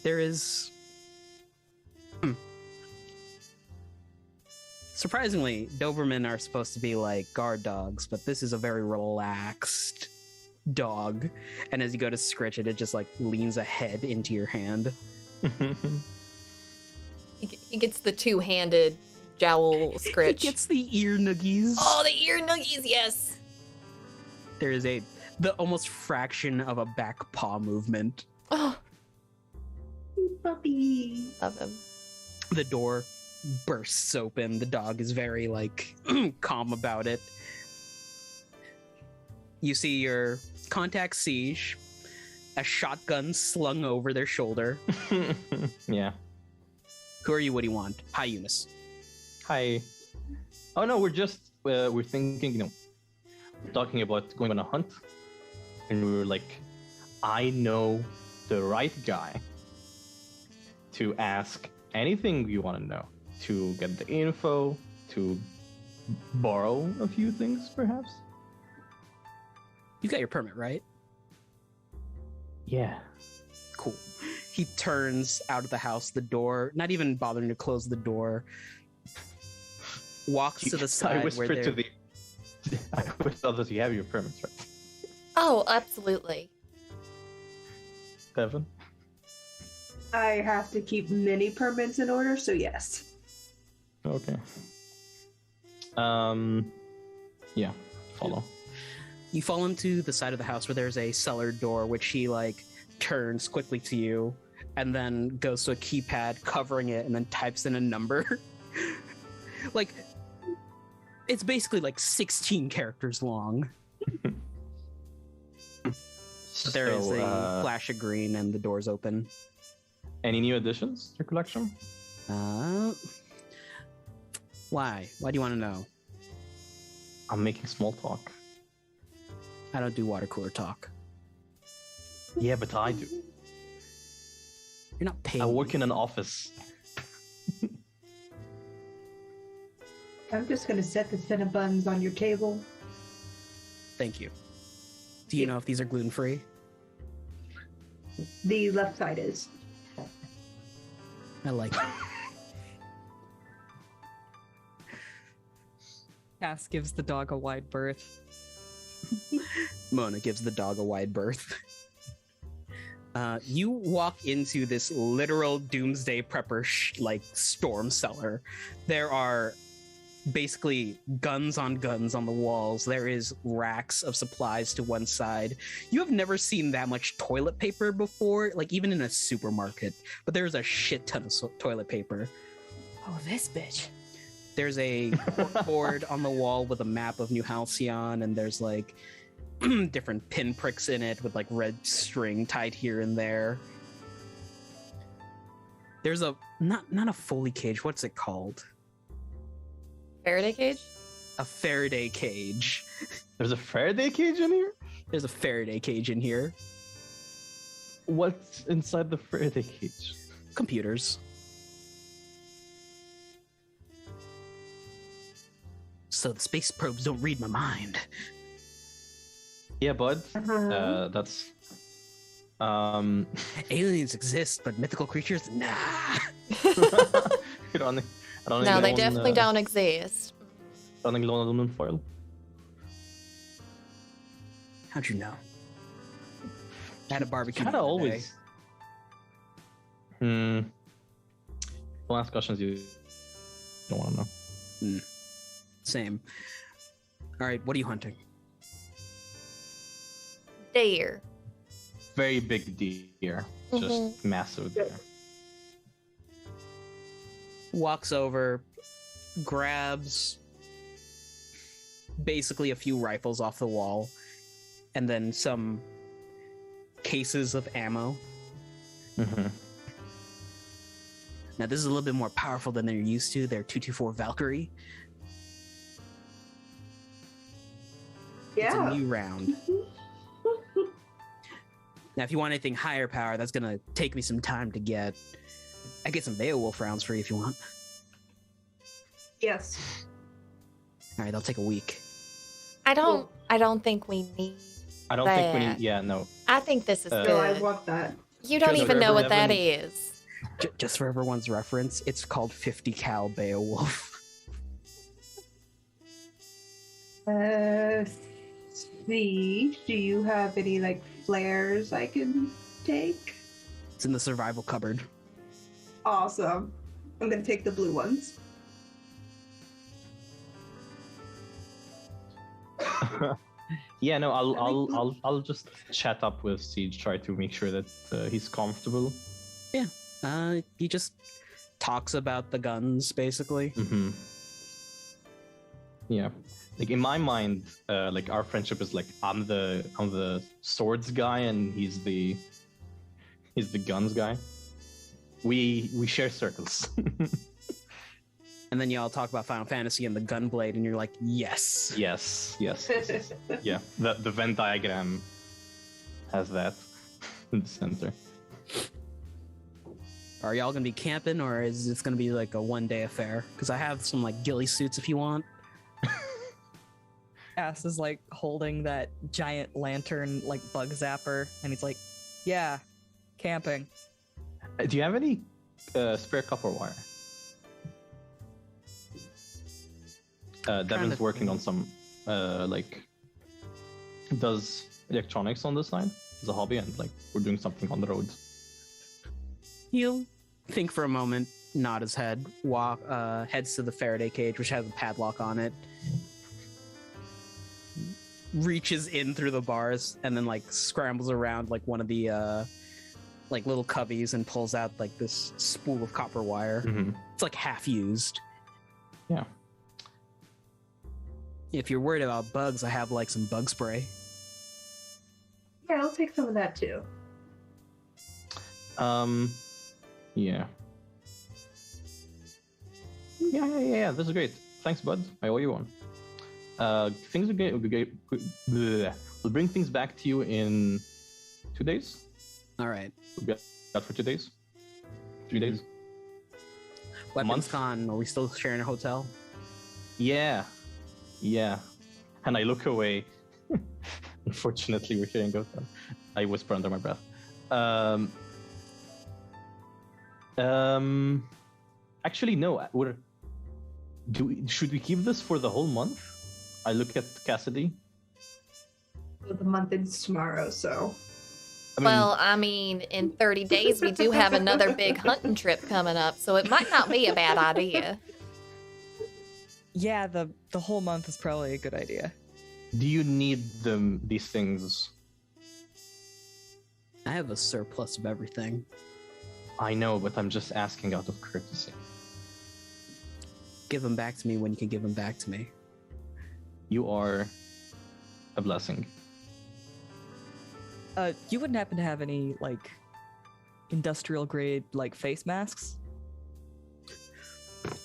There is surprisingly, Doberman are supposed to be like guard dogs, but this is a very relaxed dog. And as you go to scritch it, it just like leans a head into your hand. He gets the two-handed jowl It scritch. gets the ear nuggies. Oh, the ear nuggies, yes. There is the almost fraction of a back paw movement. Oh, Puppy. love him. The door bursts open. The dog is very like calm about it. You see your contact Siege, a shotgun slung over their shoulder. Yeah. Who are you? What do you want? Hi, Eunice. Hi. Oh no, we're just we're thinking, we're talking about going on a hunt. and we were like, I know the right guy to ask anything you want to know, to get the info, to borrow a few things, perhaps. You got your permit, right? Yeah. Cool. He turns out of the house, the door, not even bothering to close the door, walks to the side I whispered where to the. I whispered that you have your permits, right? Oh, absolutely. Devin? I have to keep many permits in order, so yes. Okay. Yeah, follow. You follow him to the side of the house where there's a cellar door, which he like turns quickly to you and then goes to a keypad covering it and then types in a number. Like, it's basically like 16 characters long. But there is a flash of green and the door's open. Any new additions to your collection? Why? Why do you want to know? I'm making small talk. I don't do water cooler talk. Yeah, but I do. You're not paid. I work in an office. I'm just gonna set the Cinnabons on your table. Thank you. Do you know if these are gluten-free? The left side is. I like it. Cass gives the dog a wide berth. Mona gives the dog a wide berth. You walk into this literal doomsday prepper like storm cellar. There are basically guns on the walls. There is racks of supplies to one side. You have never seen that much toilet paper before, like even in a supermarket, but there's a shit ton of toilet paper. Oh, this bitch. There's a board on the wall with a map of New Halcyon, and there's like different pinpricks in it with like red string tied here and there. There's a not a Foley cage. What's it called? Faraday cage? A Faraday cage. There's a Faraday cage in here? There's a Faraday cage in here. What's inside the Faraday cage? Computers. So the space probes don't read my mind. Yeah, bud. That's Aliens exist, but mythical creatures, nah. No, they definitely don't exist. Running low on aluminum foil. How'd you know? I had a barbecue. Kind of the other always. Don't ask questions you don't want to know. day. Same. All right, what are you hunting? Deer. Very big deer. Just massive deer. Walks over, grabs basically a few rifles off the wall, and then some cases of ammo. Mm-hmm. Now, this is a little bit more powerful than they're used to. They're 224 Valkyrie. It's a new round. Now, if you want anything higher power, that's gonna take me some time to get. I get some Beowulf rounds for you if you want. Yes. All right, that'll take a week. I don't think we need. I don't think we that. need. Yeah, no. I think this is No, good. I want that. You don't Just even know what that Devin- is. Just for everyone's reference, it's called 50 cal Beowulf. See, do you have any like flares I can take? It's in the survival cupboard. Awesome. I'm gonna take the blue ones. Yeah, no. I'll just chat up with Siege, try to make sure that he's comfortable. He just talks about the guns, basically. Mm-hmm. Yeah, like in my mind, like our friendship is like I'm the swords guy and he's the guns guy. We share circles. And then y'all talk about Final Fantasy and the Gunblade, and you're like, yes. yes. Yeah, the Venn diagram has that in the center. Are y'all gonna be camping, or is this gonna be like a one-day affair? Because I have some like ghillie suits if you want. Cass is like holding that giant lantern, like bug zapper, and he's like, "Yeah, camping." Do you have any spare copper wire? Devin's working on some does electronics on the side as a hobby, and like we're doing something on the road. He'll think for a moment, nod his head, heads to the Faraday cage, which has a padlock on it, reaches in through the bars, and then like scrambles around like one of the like little cubbies and pulls out like this spool of copper wire. Mm-hmm. It's like half used. Yeah. If you're worried about bugs, I have like some bug spray. Yeah, I'll take some of that too. Yeah. Yeah. This is great. Thanks, bud. I owe you one. Things will get. We'll bring things back to you in 2 days. All right. We'll be out for 2 days. 3 days. Weapons month? Con, are we still sharing a hotel? Yeah. And I look away. Unfortunately, we're sharing a hotel. I whisper under my breath. Actually, no. Should we keep this for the whole month? I look at Cassidy. Well, the month ends tomorrow, so. I mean, in 30 days, we do have another big hunting trip coming up, so it might not be a bad idea. Yeah, the whole month is probably a good idea. Do you need these things? I have a surplus of everything. I know, but I'm just asking out of courtesy. Give them back to me when you can give them back to me. You are a blessing. You wouldn't happen to have any like industrial grade like face masks?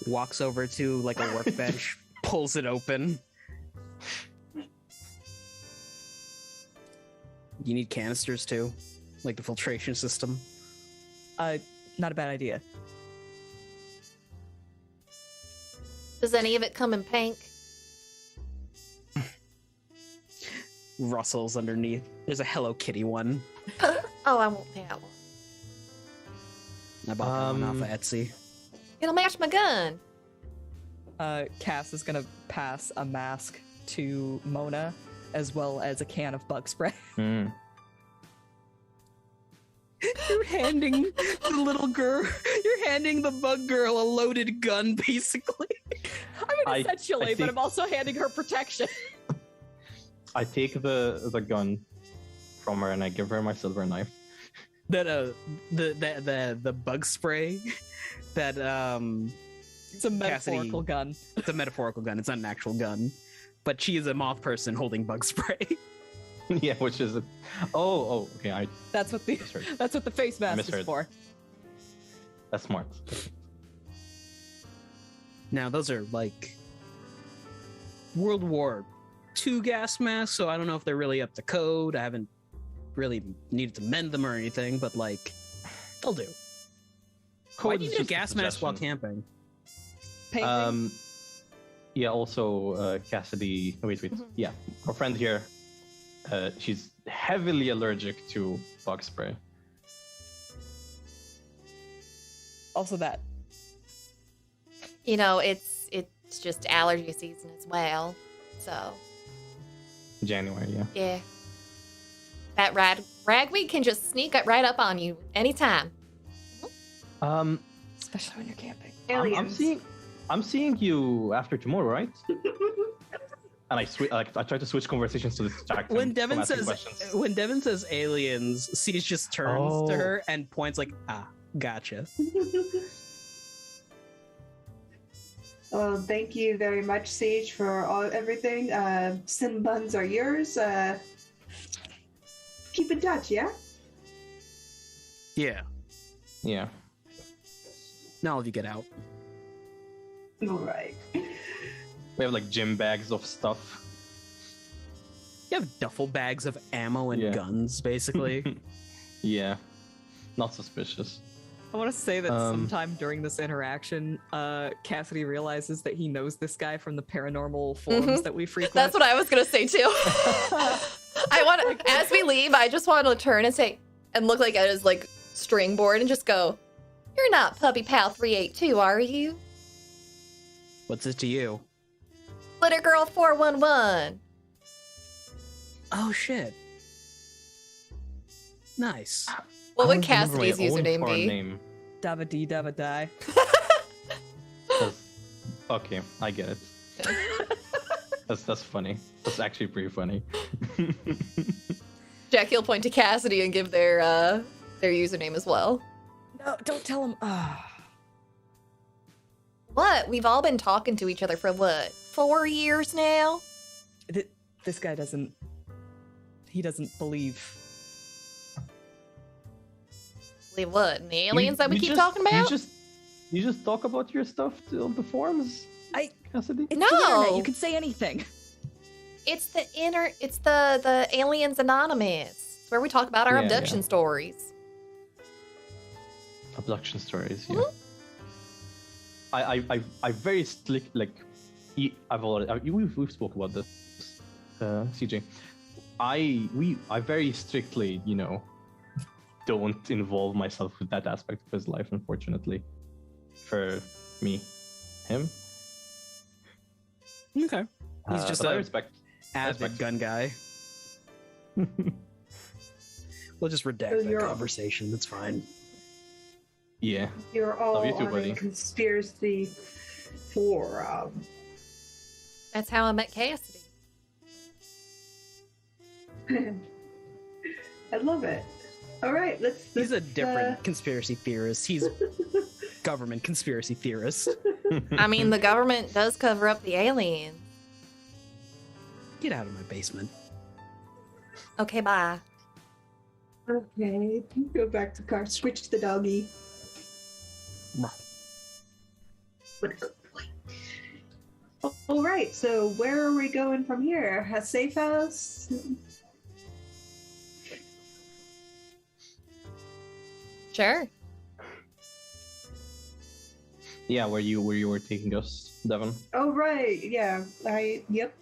Walks over to like a workbench, pulls it open. You need canisters too, like the filtration system. Not a bad idea. Does any of it come in pink? Rustles underneath. There's a Hello Kitty one. Oh, I won't pay that one. I bought that one off of Etsy. It'll match my gun. Cass is gonna pass a mask to Mona, as well as a can of bug spray. Mm. You're handing the little girl, you're handing the bug girl a loaded gun, basically. I mean, essentially, but I'm also handing her protection. I take the gun from her and I give her my silver knife. That the bug spray that It's a metaphorical gun. It's a metaphorical gun. It's not an actual gun. But she is a moth person holding bug spray. Yeah, which is okay. That's what the face mask is misheard. for. That's smart. Now those are like World War II gas masks, so I don't know if they're really up to code. I haven't really needed to mend them or anything, but like they'll do. Why do you need a gas mask while camping? Painting. Yeah, also Cassidy. Wait. Yeah, our friend here. She's heavily allergic to bug spray. Also that. You know, it's just allergy season as well. So January, yeah. yeah, that ragweed can just sneak right up on you anytime. Especially when you're camping. Aliens. I'm seeing you after tomorrow, right? And I try to switch conversations to distract him When from Devin asking says questions. aliens, Siege just turns to her and points like, gotcha. Well, thank you very much, Sage, for everything. Sin buns are yours. Keep in touch, yeah? Yeah. Yeah. Now if you get out. All right. We have like gym bags of stuff. You have duffel bags of ammo and Yeah. guns, basically. Yeah, not suspicious. I want to say that Um, sometime during this interaction, Cassidy realizes that he knows this guy from the paranormal forums that we frequent. That's what I was gonna say too. I want to, as we leave, I just want to turn and say, and look like at his like string board and just go, "You're not Puppy Pal 382, are you? What's this to you? Glitter Girl 411." Oh shit. Nice. What I would don't remember my Cassidy's own username foreign be? Name. Dava dee dava die. 'Cause- Okay, I get it. That's funny. That's actually pretty funny. Jackie will point to Cassidy and give their username as well. No, don't tell him. What? We've all been talking to each other for what? 4 years now? This guy doesn't. He doesn't believe. Believe what? In the aliens that we You keep just- talking about? You just talk about your stuff on the forums, Cassidy? It's No. the internet. You can say anything. It's the Aliens Anonymous. It's where we talk about our Yeah, abduction yeah. stories. Abduction stories. Yeah. Mm-hmm. I very like. We've spoke about this, CJ. I very strictly, don't involve myself with that aspect of his life, unfortunately. For me, him. Okay. He's just but I a respect. avid respect. gun guy. We'll just So redact that you're- conversation. That's fine. Yeah. You're all Love you too, on buddy. a conspiracy forum. That's how I met Cassidy. I love it. All right, He's a let's, different conspiracy theorist. He's government conspiracy theorist. I mean, the government does cover up the aliens. Get out of my basement. Okay, bye. Okay, go back to car. Switch the doggy. What a good boy. All right, so where are we going from here? A safe house? Sure. Yeah, where you were taking us, Devon. Oh right, yeah. Yep.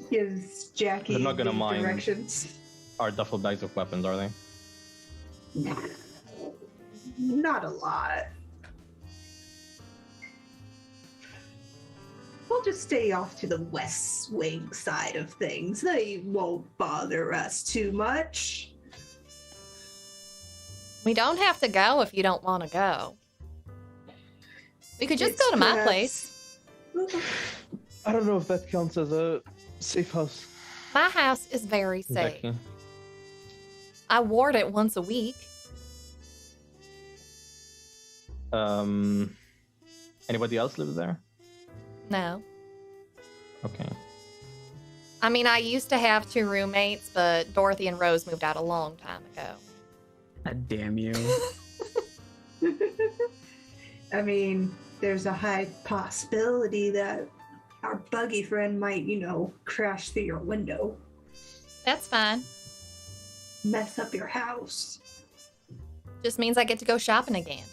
Gives Jackie They're not gonna the mind. directions. Our duffel bags of weapons, are they? Nah, not a lot. We'll just stay off to the west wing side of things. They won't bother us too much. We don't have to go if you don't want to go. We could just It's go to my perhaps- place. I don't know if that counts as a safe house. My house is very safe. Jackie. I ward it once a week. Anybody else live there? No. Okay. I mean, I used to have 2 roommates, but Dorothy and Rose moved out a long time ago. God damn you. I mean, there's a high possibility that our buggy friend might, crash through your window, That's fine. mess up your house. Just means I get to go shopping again.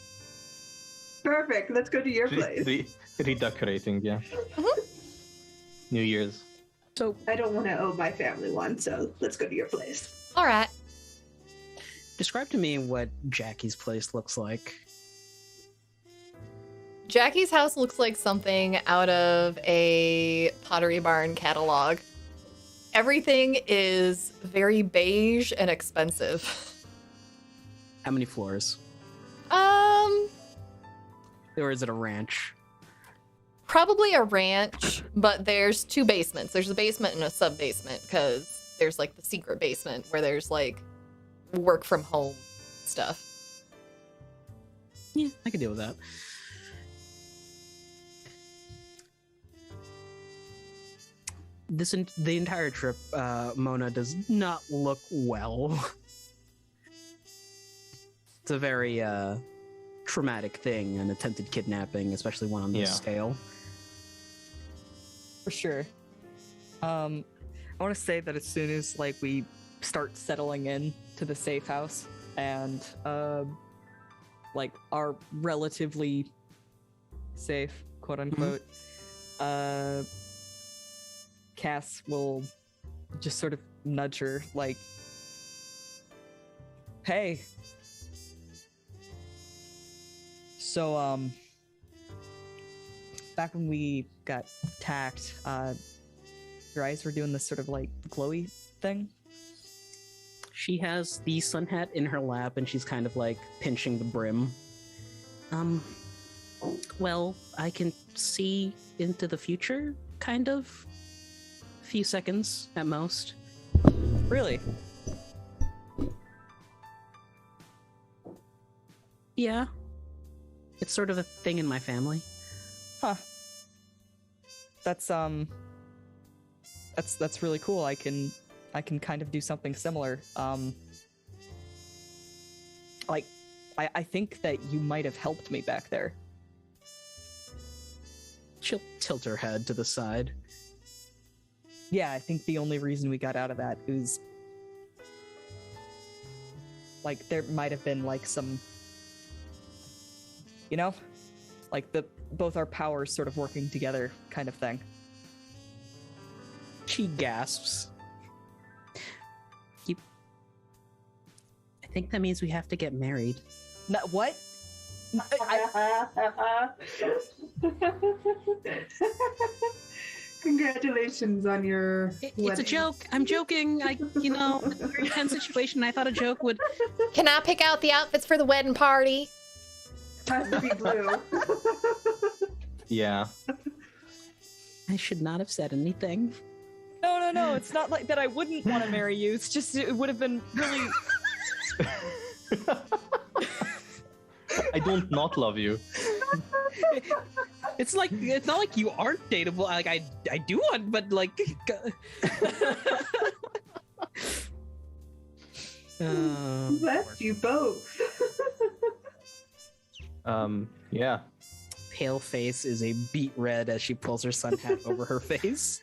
Perfect. Let's go to your place. Redecorating, yeah. New Year's. So, I don't want to owe my family one, so let's go to your place. All right. describe to me what Jackie's place looks like. Jackie's house looks like something out of a Pottery Barn catalog. Everything is very beige and expensive. How many floors? Or is it a ranch? Probably a ranch, but there's 2 basements. There's a basement and a sub-basement because there's like the secret basement where there's like work from home stuff. Yeah, I could deal with that. The entire trip, Mona does not look well. It's a very traumatic thing, an attempted kidnapping, especially one on this Yeah. scale. For sure. want to say that as soon as like we start settling in to the safe house and like are relatively safe, quote unquote, Cass will just sort of nudge her like, hey, so back when we got attacked, your eyes were doing this sort of like glowy thing. She has the sun hat in her lap and she's kind of like pinching the brim. Well, I can see into the future, kind of. A few seconds at most. Really? Yeah. It's sort of a thing in my family. Huh. That's really cool. I can kind of do something similar. Like I think that you might have helped me back there. She'll tilt her head to the side. Yeah, I think the only reason we got out of that is like there might have been like some, you know, like both our powers sort of working together kind of thing. She gasps. I think that means we have to get married. No, what? Congratulations on your It's a wedding. joke. I'm joking. It's a very tense situation. I thought a joke would... Can I pick out the outfits for the wedding party? Has to be blue. Yeah. I should not have said anything. No, it's not like that I wouldn't want to marry you. It's just it would have been really... I don't not love you. It's not like you aren't dateable. Like I do want, but like. Bless you both. Yeah. Pale face is a beet red as she pulls her sun hat over her face.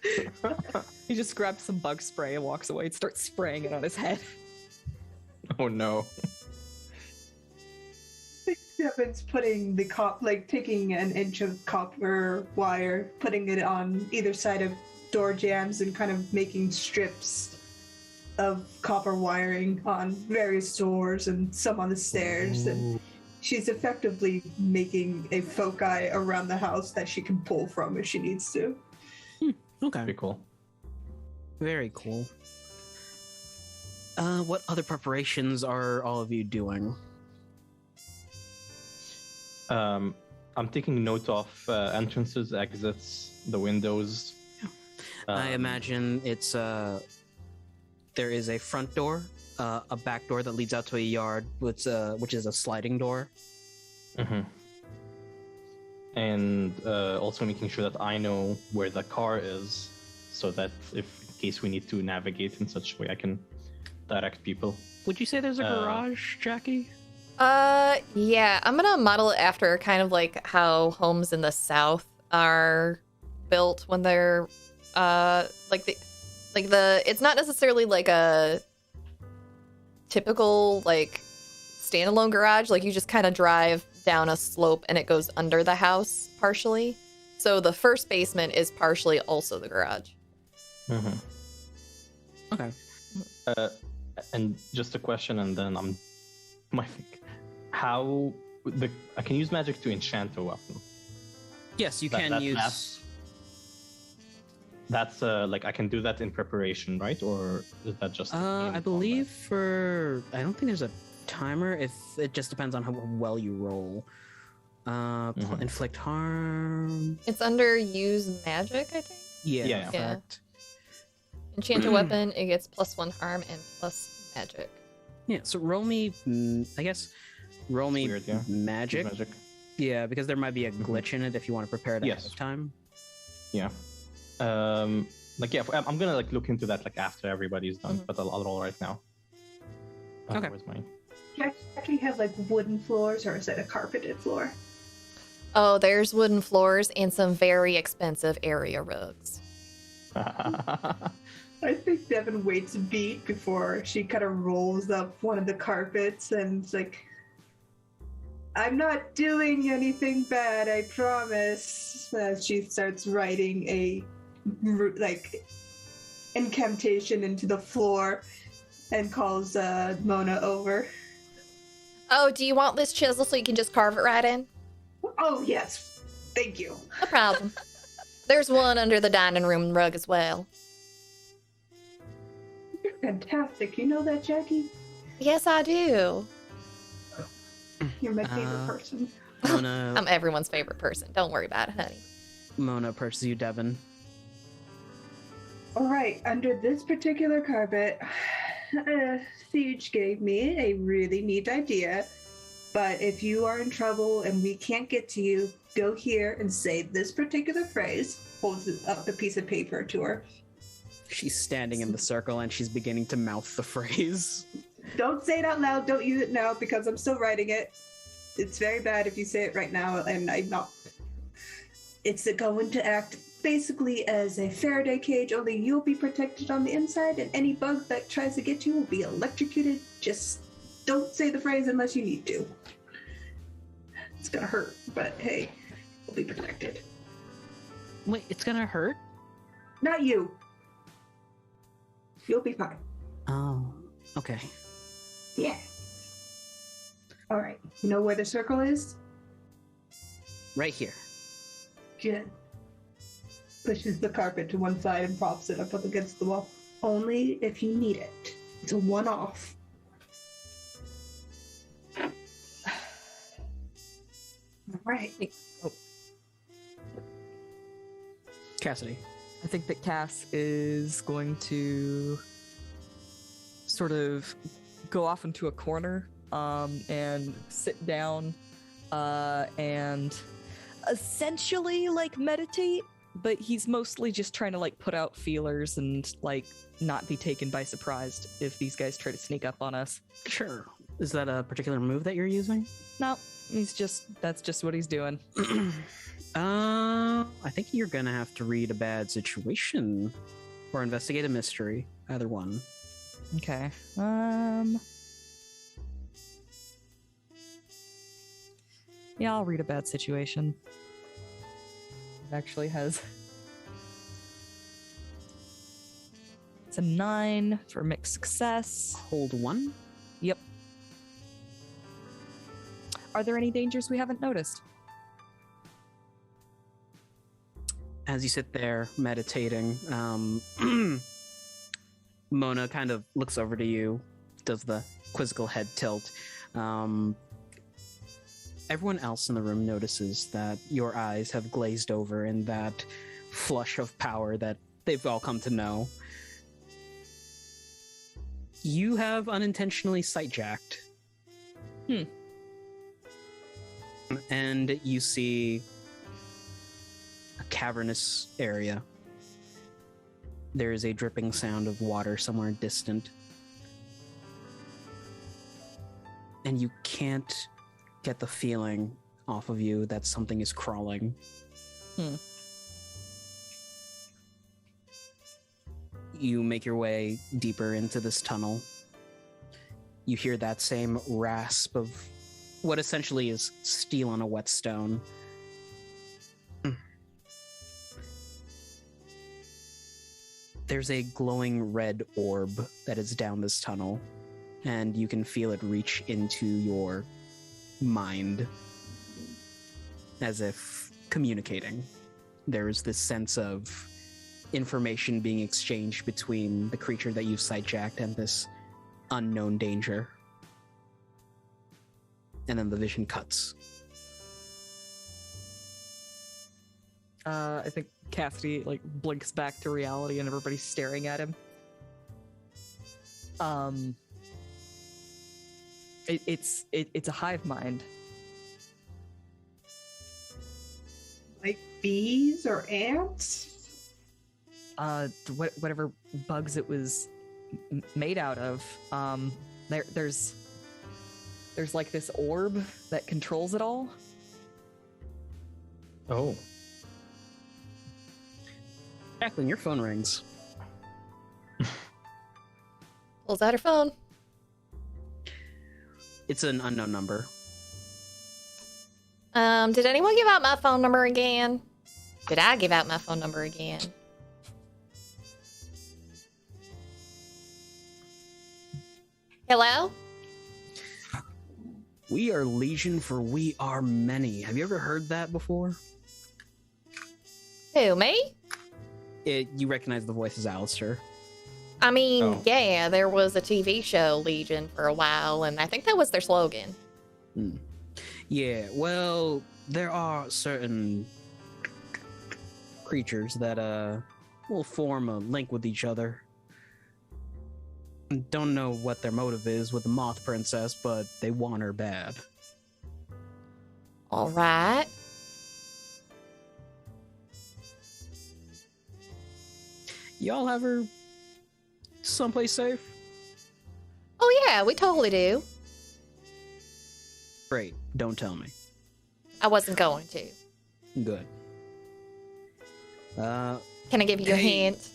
He just grabs some bug spray and walks away and starts spraying it on his head. Oh no. Devin's putting the taking an inch of copper wire, putting it on either side of door jambs and kind of making strips of copper wiring on various doors and some on the stairs. And she's effectively making a foci around the house that she can pull from if she needs to. Okay. Pretty cool. Very cool. What other preparations are all of you doing? I'm taking note of entrances, exits, the windows. I imagine it's there is a front door, a back door that leads out to a yard, which is a sliding door. Mm-hmm. And also making sure that I know where the car is, so that in case we need to navigate in such a way, I can direct people. Would you say there's a garage, Jackie? Yeah, I'm gonna model it after kind of like how homes in the South are built when they're, it's not necessarily like a typical like standalone garage. Like you just kind of drive down a slope and it goes under the house partially. So the first basement is partially also the garage. Mm-hmm. Okay. And just a question, and then how I can use magic to enchant a weapon. Yes, you can use. That's like I can do that in preparation, right? Or is that just? I believe I don't think there's a timer. If it just depends on how well you roll. Inflict harm. It's under use magic, I think. Yeah. Effect. Enchant a weapon, it gets +1 harm and plus magic. Yeah. So roll me. I guess. Roll me Weird, yeah. magic. Yeah, because there might be a glitch in it if you want to prepare it ahead of time. Yeah. I'm gonna look into that after everybody's done, but I'll roll right now. Okay. Where's mine? Do you actually have wooden floors, or is it a carpeted floor? Oh, there's wooden floors and some very expensive area rugs. I think Devin waits a beat before she kind of rolls up one of the carpets and is like, I'm not doing anything bad, I promise. She starts writing a incantation into the floor and calls Mona over. Oh, do you want this chisel so you can just carve it right in? Oh, yes. Thank you. No problem. There's one under the dining room rug as well. You're fantastic. You know that, Jackie? Yes, I do. You're my favorite person. Mona, I'm everyone's favorite person. Don't worry about it, honey. Mona approaches you, Devin. All right, under this particular carpet, Siege gave me a really neat idea. But if you are in trouble and we can't get to you, go here and say this particular phrase. Holds up a piece of paper to her. She's standing in the circle and she's beginning to mouth the phrase. Don't say it out loud. Don't use it now because I'm still writing it. It's very bad if you say it right now, and I'm not. It's going to act basically as a Faraday cage, only you'll be protected on the inside, and any bug that tries to get you will be electrocuted. Just don't say the phrase unless you need to. It's gonna hurt, but hey, you'll be protected. Wait, it's gonna hurt? Not you. You'll be fine. Oh, okay. Yeah. All right. You know where the circle is? Right here. Good. Pushes the carpet to one side and props it up against the wall. Only if you need it. It's a one-off. All right. Oh, Cassidy. I think that Cass is going to sort of go off into a corner and sit down and essentially like meditate, but he's mostly just trying to like put out feelers and like not be taken by surprise if these guys try to sneak up on us. Sure. Is that a particular move that you're using? No, that's just what he's doing. I think you're gonna have to read a bad situation or investigate a mystery. Either one. Okay. Yeah, I'll read a bad situation. It actually has. It's a 9 for mixed success. Hold 1. Yep. Are there any dangers we haven't noticed? As you sit there meditating, Mona kind of looks over to you, does the quizzical head tilt. Everyone else in the room notices that your eyes have glazed over in that flush of power that they've all come to know. You have unintentionally sight-jacked. And you see a cavernous area. There is a dripping sound of water somewhere distant. And you can't get the feeling off of you that something is crawling. You make your way deeper into this tunnel. You hear that same rasp of what essentially is steel on a whetstone. There's a glowing red orb that is down this tunnel, and you can feel it reach into your mind as if communicating. There is this sense of information being exchanged between the creature that you've sight-jacked and this unknown danger. And then the vision cuts. I think Cassidy like blinks back to reality and everybody's staring at him. It's a hive mind. Like bees or ants? Whatever bugs it was made out of. There's like this orb that controls it all. Oh. Jacqueline, your phone rings. Pulls out her phone. It's an unknown number. Did anyone give out my phone number again? Did I give out my phone number again? Hello? We are legion for we are many. Have you ever heard that before? Who, me? You recognize the voice as Alistair. I mean, Oh. yeah, there was a TV show, Legion, for a while, and I think that was their slogan. Yeah, well, there are certain creatures that will form a link with each other. Don't know what their motive is with the Moth Princess, but they want her bad. All right. Y'all have her someplace safe? Oh, yeah, we totally do. Great, don't tell me. I wasn't going to. Good. Can I give you a Hey. hint?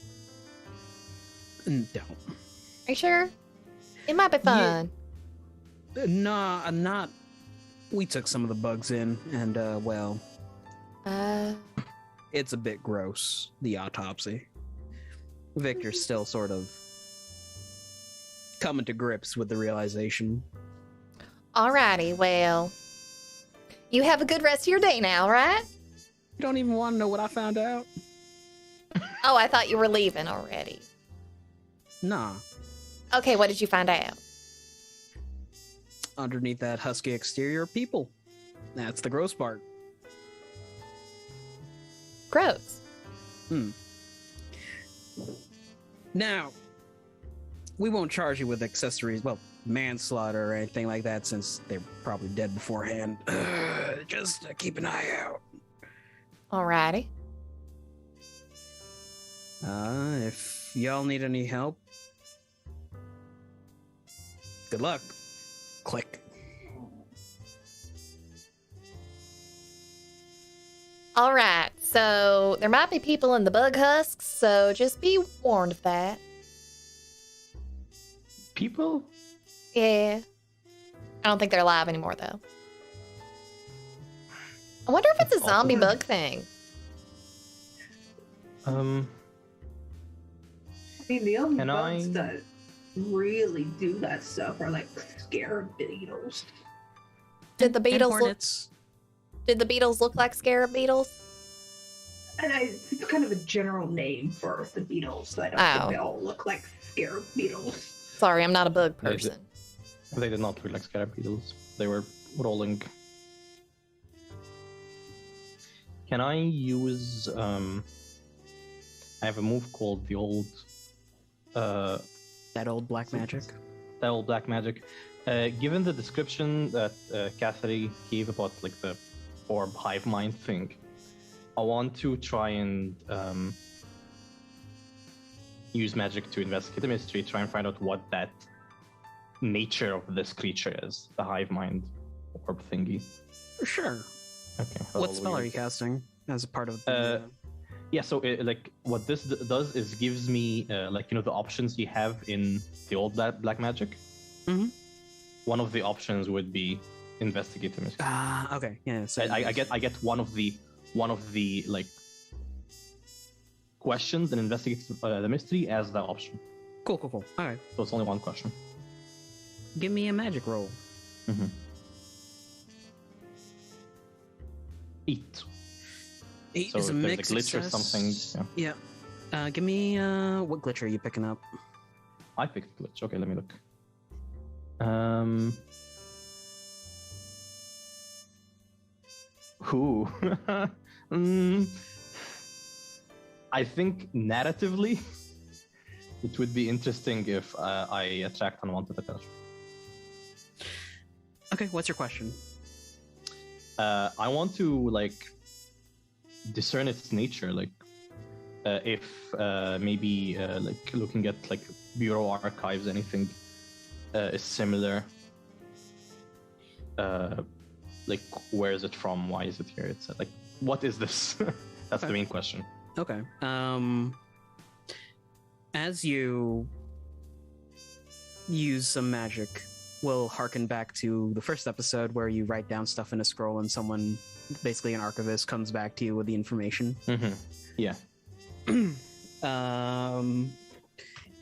Don't. Are you sure? It might be fun. Nah, I'm not. We took some of the bugs in, and, well, it's a bit gross, the autopsy. Victor's still sort of coming to grips with the realization. Alrighty, well, you have a good rest of your day now, right? You don't even want to know what I found out? Oh, I thought you were leaving already. Nah. Okay, what did you find out? Underneath that husky exterior are people. That's the gross part. Gross. Now, we won't charge you with accessories, well, manslaughter or anything like that, since they're probably dead beforehand. Just keep an eye out. Alrighty. If y'all need any help, good luck. Click. Alright, so there might be people in the bug husks, so just be warned of that. People? Yeah. I don't think they're alive anymore, though. I wonder if it's a zombie Awesome. bug thing. I mean, the only Can bugs I- that really do that stuff are like scarab beetles. Did the beetles look, Hornets. did the beetles look like scarab beetles? And it's kind of a general name for the beetles. I don't Oh. think they all look like scarab beetles. Sorry, I'm not a bug Yeah, person. They did not look like scarab beetles. They were rolling. Can I use I have a move called the old That old black magic. black magic. Given the description that Cassidy gave about like the orb hive mind thing, I want to try and use magic to investigate the mystery, try and find out what that nature of this creature is, the hive mind orb thingy. Sure. Okay. What spell are you casting as a part of the... Yeah, so like what this does is gives me like the options you have in the old black magic. Mhm. One of the options would be investigate the mystery. Okay. Yeah. So I get one of the like questions and investigate the mystery as the option. Cool. All right. So it's only one question. Give me a magic roll. Mm-hmm. Eat. Eight So is a if there's a mix glitch or success. something, Yeah. Give me what glitch are you picking up? I picked glitch. Okay, let me look. Who? I think narratively, it would be interesting if I attract unwanted attention. Okay. What's your question? I want to like discern its nature, like if maybe like looking at like bureau archives, anything is similar. Like where is it from? Why is it here? It's like what is this? That's the main question. Okay. As you use some magic. We'll harken back to the first episode where you write down stuff in a scroll and someone, basically an archivist, comes back to you with the information. Yeah.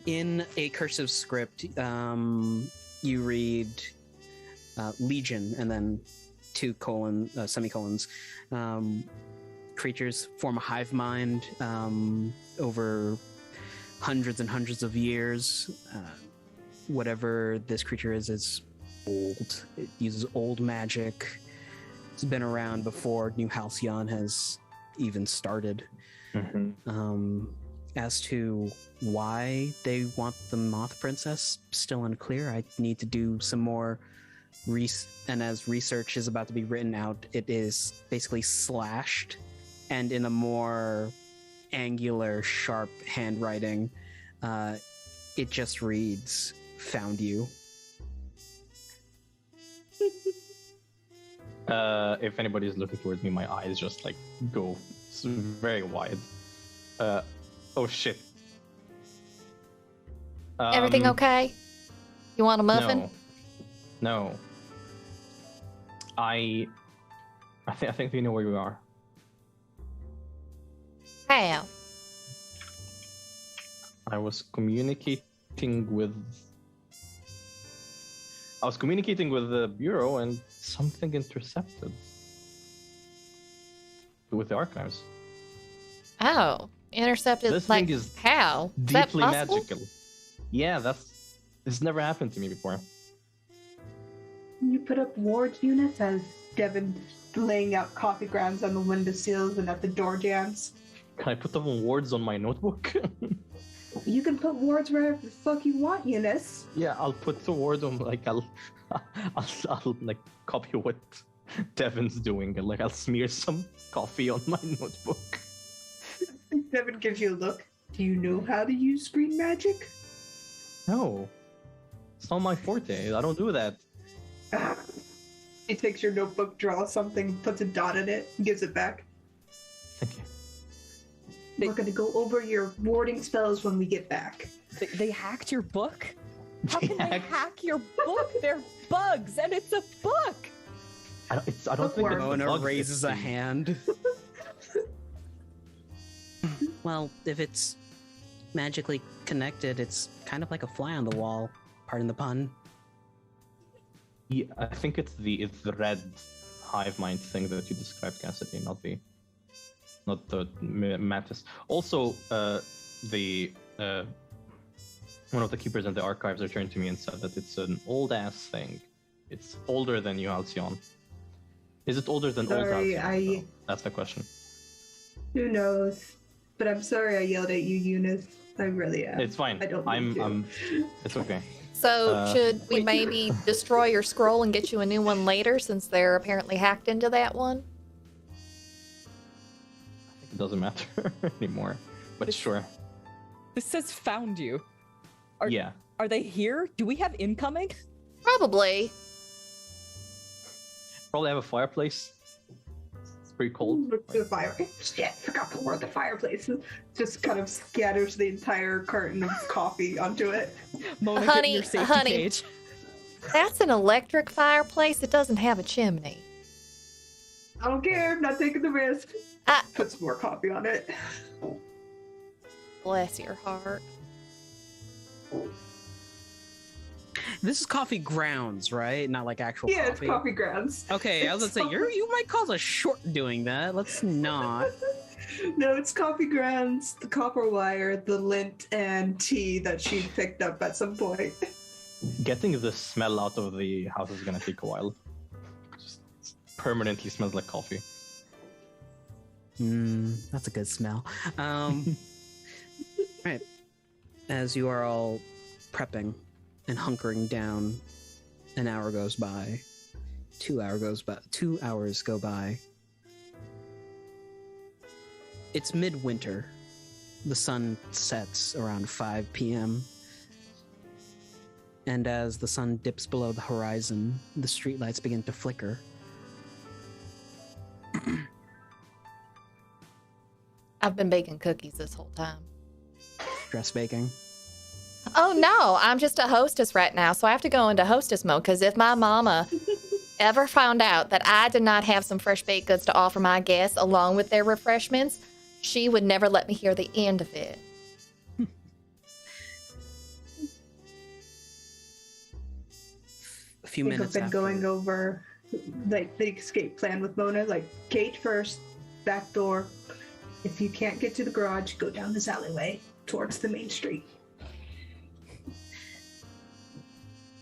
In a cursive script, you read Legion and then semicolons. Creatures form a hive mind over hundreds and hundreds of years. Whatever this creature is old. It uses old magic. It's been around before New Halcyon has even started. As to why they want the Moth Princess, still unclear. I need to do some more and as research is about to be written out, it is basically slashed and in a more angular, sharp handwriting. It just reads, "Found you." If anybody is looking towards me, my eyes just like go very wide. Oh shit. Everything okay? You want a muffin? No. I think we know where we are. How? I was communicating with the Bureau and something intercepted with the archives. Oh, intercepted. This like thing is how? Is deeply that possible? magical. Yeah, this never happened to me before. You put up ward units as Devin laying out coffee grounds on the windowsills and at the door jams. Can I put them wards on my notebook? You can put wards wherever the fuck you want, Eunice. Yeah, I'll put the word on. Like I'll like copy what Devin's doing, and like I'll smear some coffee on my notebook. Devin gives you a look. Do you know how to use screen magic? No, it's not my forte. I don't do that. He takes your notebook, draws something, puts a dot in it, and gives it back. Thank you. We're going to go over your warding spells when we get back. They hacked your book? How They can they hacked- hack your book? They're bugs, and it's a book! I don't think it's Mona bugs, raises it's a the- hand. Well, if it's magically connected, it's kind of like a fly on the wall. Pardon the pun. Yeah, I think it's the red hive mind thing that you described, Cassidy, not the mantis. Also, one of the keepers in the archives returned to me and said that it's an old ass thing. It's older than New Halcyon. Is it older than old Sorry, Halcyon? though? That's the question. Who knows? But I'm sorry I yelled at you, Eunice. I really am. It's fine. I don't mean to. It's okay. So should we maybe destroy your scroll and get you a new one later, since they're apparently hacked into that one? I think it doesn't matter anymore. But sure. This says found you. Yeah. Are they here? Do we have incoming? Probably. Probably have a fireplace. It's pretty cold. Look to the fire. Shit, forgot to ward the fireplace. Just kind of scatters the entire carton of coffee onto it. Mona, get in Honey, your safety honey. cage. That's an electric fireplace. It doesn't have a chimney. I don't care. I'm not taking the risk. Ah. Put some more coffee on it. Bless your heart. This is coffee grounds, right? Not like actual Yeah, coffee. it's coffee grounds. Okay, I was gonna say you might cause a short doing that. Let's not. No, it's coffee grounds, the copper wire, the lint, and tea that she picked up at some point. Getting the smell out of the house is gonna take a while. Just permanently smells like coffee. That's a good smell. Right. As you are all prepping and hunkering down, an hour goes by. 2 hours go by. It's midwinter. The sun sets around 5 p.m. And as the sun dips below the horizon, the streetlights begin to flicker. I've been baking cookies this whole time. Dress baking. Oh no, I'm just a hostess right now, so I have to go into hostess mode, because if my mama ever found out that I did not have some fresh baked goods to offer my guests along with their refreshments, she would never let me hear the end of it. A few I think minutes I've been after. going over like the escape plan with Mona, like gate first, back door. If you can't get to the garage, go down this alleyway towards the main street.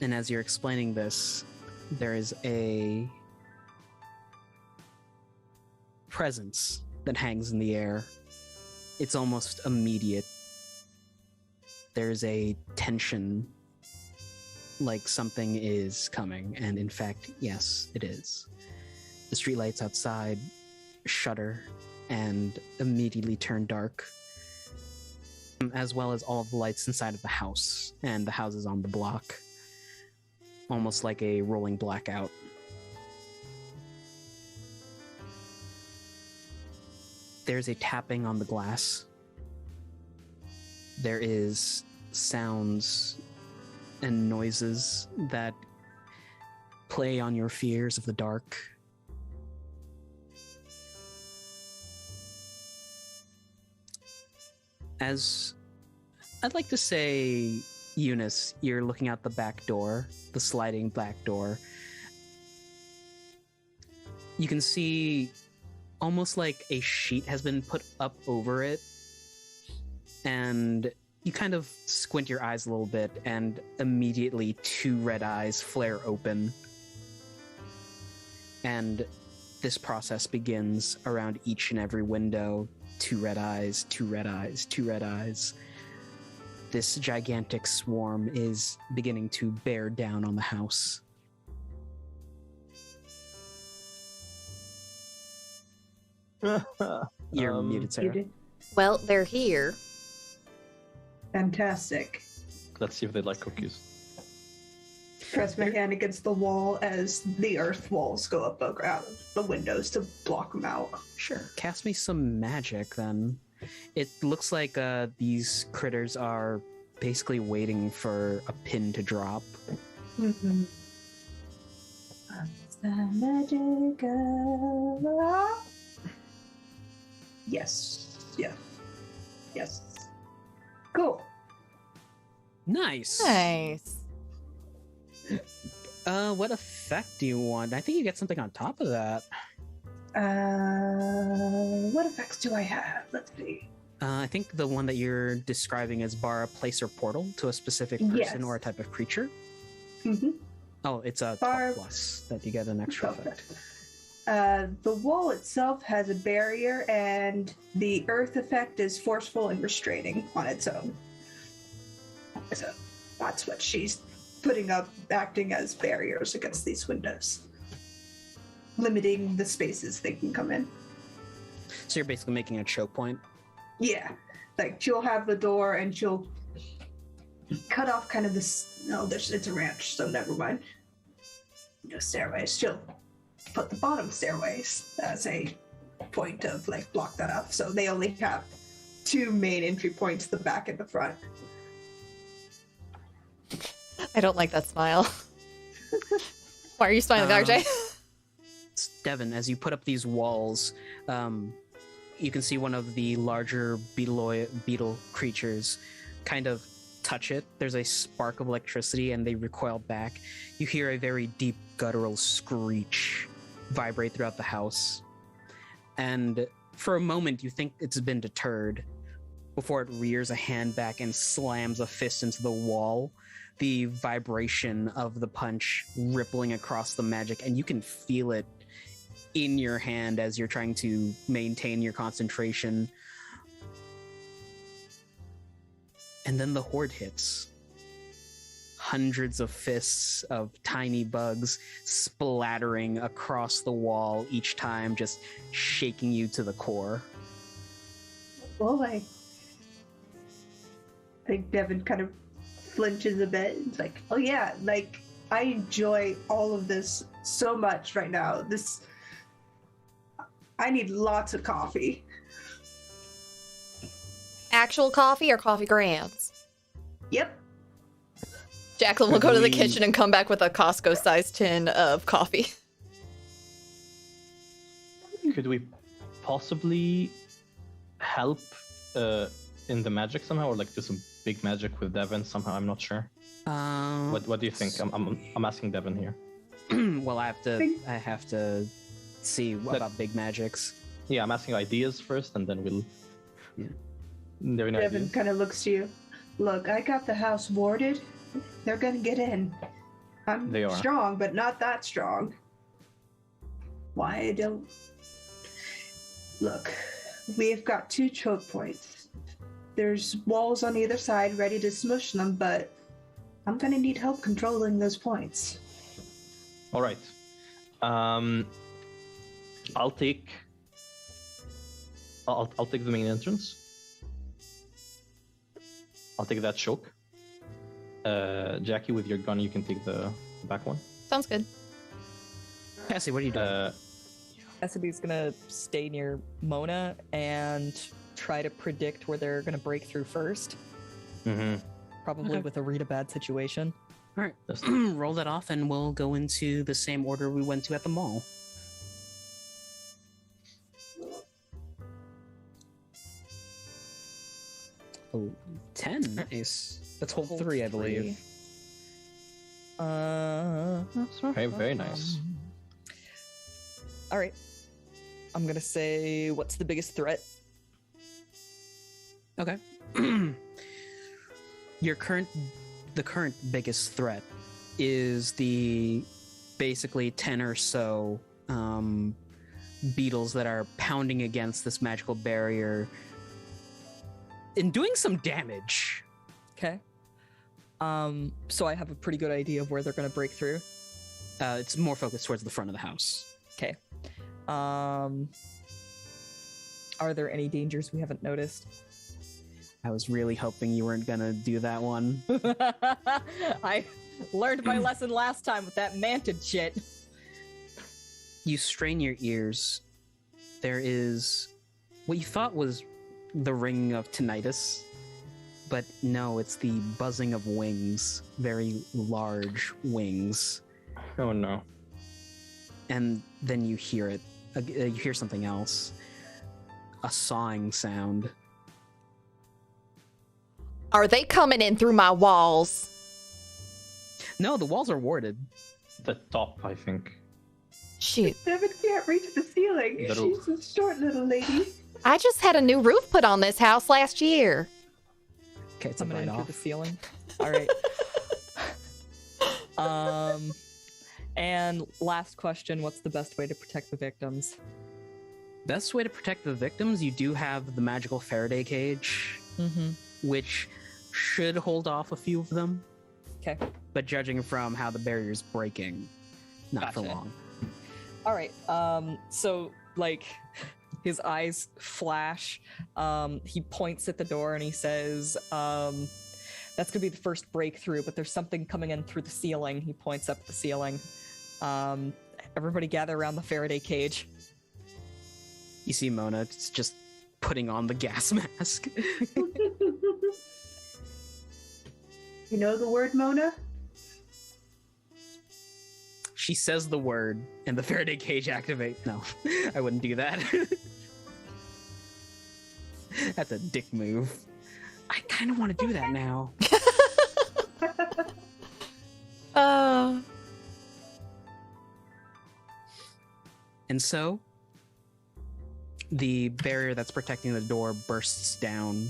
And as you're explaining this, there is a presence that hangs in the air. It's almost immediate. There's a tension, like something is coming, and in fact, yes, it is. The streetlights outside shudder and immediately turn dark, as well as all of the lights inside of the house and the houses on the block. Almost like a rolling blackout. There's a tapping on the glass. There is sounds and noises that play on your fears of the dark. As I'd like to say, Eunice, you're looking out the back door, the sliding back door. You can see almost like a sheet has been put up over it, and you kind of squint your eyes a little bit, and immediately two red eyes flare open. And this process begins around each and every window. Two red eyes, two red eyes, two red eyes. This gigantic swarm is beginning to bear down on the house. You're muted, Sarah. Muted. Well, they're here. Fantastic. Let's see if they like cookies. Press my hand against the wall as the earth walls go up around the windows to block them out. Sure. Cast me some magic, then. It looks like these critters are basically waiting for a pin to drop. Mm-hmm. The magic of... Yes. Yeah. Yes. Cool. Nice. Nice. What effect do you want? I think you get something on top of that. What effects do I have? Let's see. I think the one that you're describing is bar a place or portal to a specific person Yes. or a type of creature. Mm-hmm. Oh, it's a Bar- 12 plus that you get an extra effect. The wall itself has a barrier, and the earth effect is forceful and restraining on its own. So that's what she's putting up, acting as barriers against these windows, limiting the spaces they can come in. So you're basically making a choke point. Yeah, like she'll have the door and she'll cut off kind of this. No, it's a ranch, so never mind. No stairways. She'll put the bottom stairways as a point of like block that up, so they only have two main entry points: the back and the front. I don't like that smile. Why are you smiling, RJ? Devin, as you put up these walls, you can see one of the larger beetle creatures kind of touch it. There's a spark of electricity and they recoil back. You hear a very deep guttural screech vibrate throughout the house. And for a moment, you think it's been deterred before it rears a hand back and slams a fist into the wall. The vibration of the punch rippling across the magic, and you can feel it in your hand as you're trying to maintain your concentration. And then the horde hits. Hundreds of fists of tiny bugs splattering across the wall each time, just shaking you to the core. Well, I think Devin kind of flinches a bit. It's like, oh yeah, like I enjoy all of this so much right now. I need lots of coffee. Actual coffee or coffee grounds? Yep, Jacqueline will go to the kitchen and come back with a Costco-sized tin of coffee. Could we possibly help in the magic somehow, or like do some big magic with Devin somehow? I'm not sure. What do you think? I'm asking Devin here. Well, I have to see about big magics. Yeah, I'm asking ideas first, and then we'll. Yeah. Devin kind of looks to you. Look, I got the house warded. They're gonna get in. They are strong, but not that strong. Why don't... Look, we've got 2 choke points. There's walls on either side ready to smush them, but I'm gonna need help controlling those points. All right. I'll take the main entrance. I'll take that choke. Jackie, with your gun, you can take the back one. Sounds good. Cassie, what are you doing? Cassidy's gonna stay near Mona and try to predict where they're gonna break through first. Mm-hmm. Probably with a read a bad situation. All right, roll that off, and we'll go into the same order we went to at the mall. Oh, 10. Nice. That's hold 3, I believe. Very, very nice. All right. I'm gonna say, what's the biggest threat? Okay. The current biggest threat is the basically 10 or so beetles that are pounding against this magical barrier and doing some damage. Okay. So I have a pretty good idea of where they're gonna break through. It's more focused towards the front of the house. Okay. Are there any dangers we haven't noticed? I was really hoping you weren't gonna do that one. I learned my lesson last time with that mantid shit. You strain your ears. There is what you thought was the ringing of tinnitus, but no, it's the buzzing of wings, very large wings. Oh no. And then you hear it. You hear something else. A sawing sound. Are they coming in through my walls? No, the walls are warded. The top, I think. Shoot. Devin can't reach the ceiling. She's a short little lady. I just had a new roof put on this house last year. Okay, it's a Coming in bite through off. the ceiling. All right. And last question, what's the best way to protect the victims? Best way to protect the victims, you do have the magical Faraday cage, which should hold off a few of them. Okay. But judging from how the barrier's breaking, not for Gotcha. long. All right. So like his eyes flash. He points at the door and he says, that's gonna be the first breakthrough, but there's something coming in through the ceiling. He points up at the ceiling. Everybody gather around the Faraday cage. You see Mona just putting on the gas mask. You know the word, Mona? She says the word, and the Faraday cage activates. No, I wouldn't do that. That's a dick move. I kind of want to do that now. And so, the barrier that's protecting the door bursts down.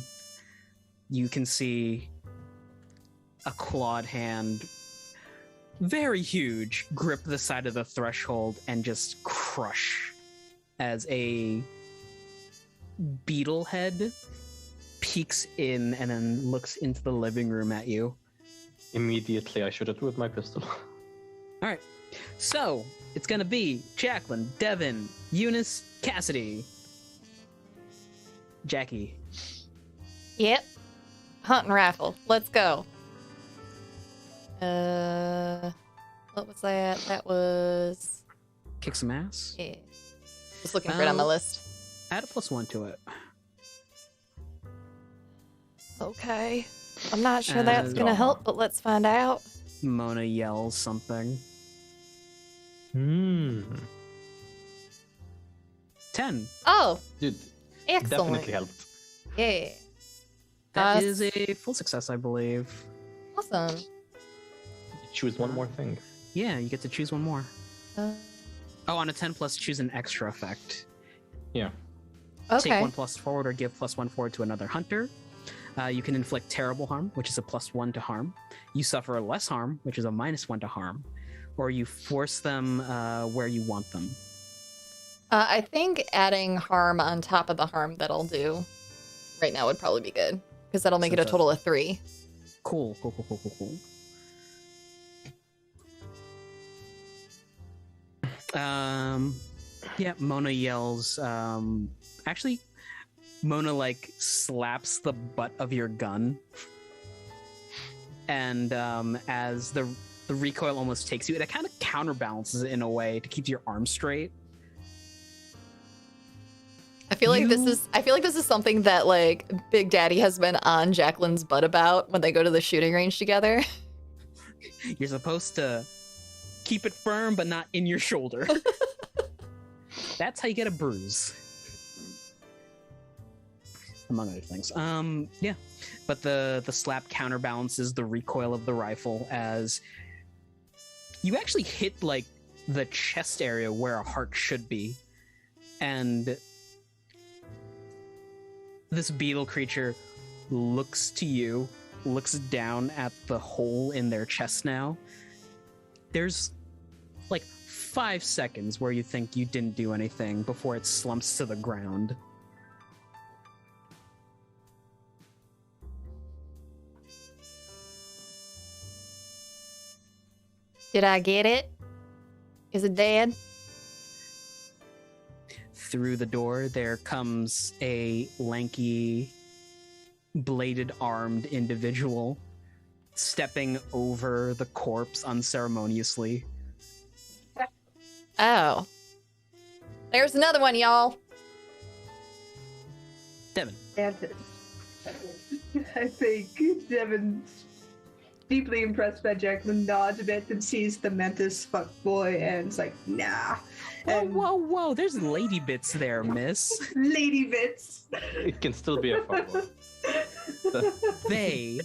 You can see a clawed hand, very huge, grip the side of the threshold and just crush as a beetle head peeks in and then looks into the living room at you. Immediately, I shoot it with my pistol. All right. So, it's going to be Jacqueline, Devin, Eunice, Cassidy. Jackie. Yep. Hunting rifle. Let's go. What was that? That was... Kick some ass. Yeah. Just looking for it on my list. Add a +1 to it. Okay. I'm not sure that's gonna help, but let's find out. Mona yells something. 10. Oh, Dude, excellent. definitely helped. Yeah. That is a full success, I believe. Awesome. Choose one more thing. Yeah, you get to choose one more. Uh, Oh, on a 10 plus, choose an extra effect. Yeah. okay. Take 1 plus forward or give +1 forward to another hunter. You can inflict terrible harm, which is a +1 to harm. You suffer less harm, which is a -1 to harm. Or you force them where you want them. I think adding harm on top of the harm that I'll do right now would probably be good. Because that'll make So it a it's total of 3. Cool. Yeah, Mona yells. Actually, Mona like slaps the butt of your gun, and as the recoil almost takes you, it kind of counterbalances it in a way to keep your arm straight. I feel like this is something that like Big Daddy has been on Jacqueline's butt about when they go to the shooting range together. You're supposed to keep it firm, but not in your shoulder. That's how you get a bruise. Among other things. Yeah. But the slap counterbalances the recoil of the rifle as you actually hit like the chest area where a heart should be. And this beetle creature looks to you, looks down at the hole in their chest now. There's like 5 seconds where you think you didn't do anything before it slumps to the ground. Did I get it? Is it dead? Through the door, there comes a lanky, bladed-armed individual stepping over the corpse unceremoniously. Oh. There's another one, y'all. Devin. I think Devin's deeply impressed by Jacqueline, nods a bit and sees the Mantis fuckboy and it's like, nah. And Whoa, there's lady bits there, miss. lady bits. It can still be a fuckboy. They.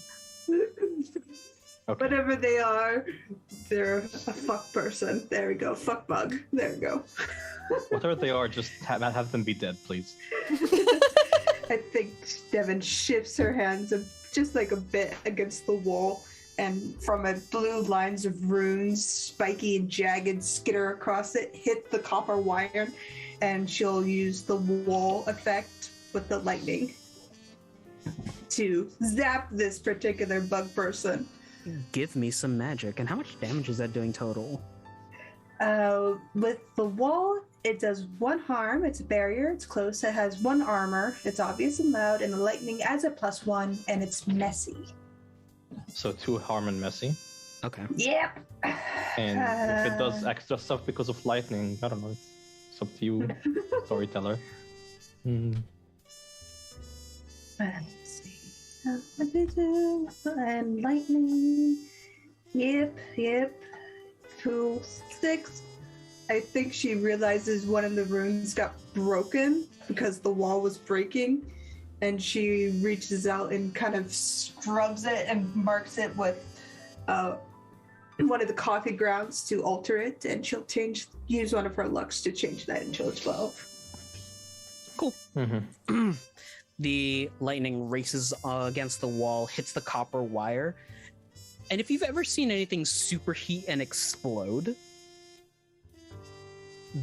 Okay. Whatever they are, they're a fuck person. There we go. Fuck bug. There we go. Whatever they are, just have them be dead, please. I think Devin shifts her hands just like a bit against the wall, and from it, blue lines of runes, spiky and jagged, skitter across it, hit the copper wire, and she'll use the wall effect with the lightning to zap this particular bug person. Give me some magic. And how much damage is that doing total? With the wall, it does 1 harm. It's a barrier. It's close. It has 1 armor. It's obvious and loud, and the lightning adds a +1, and it's messy. So 2 harm and messy. Okay. Yep. And if it does extra stuff because of lightning, I don't know. It's up to you, Storyteller. Let's see. And lightning. Yep. 2, 6. I think she realizes one of the runes got broken because the wall was breaking, and she reaches out and kind of scrubs it and marks it with one of the coffee grounds to alter it, and she'll use one of her lucks to change that into a 12. Cool. The lightning races against the wall, hits the copper wire. And if you've ever seen anything superheat and explode,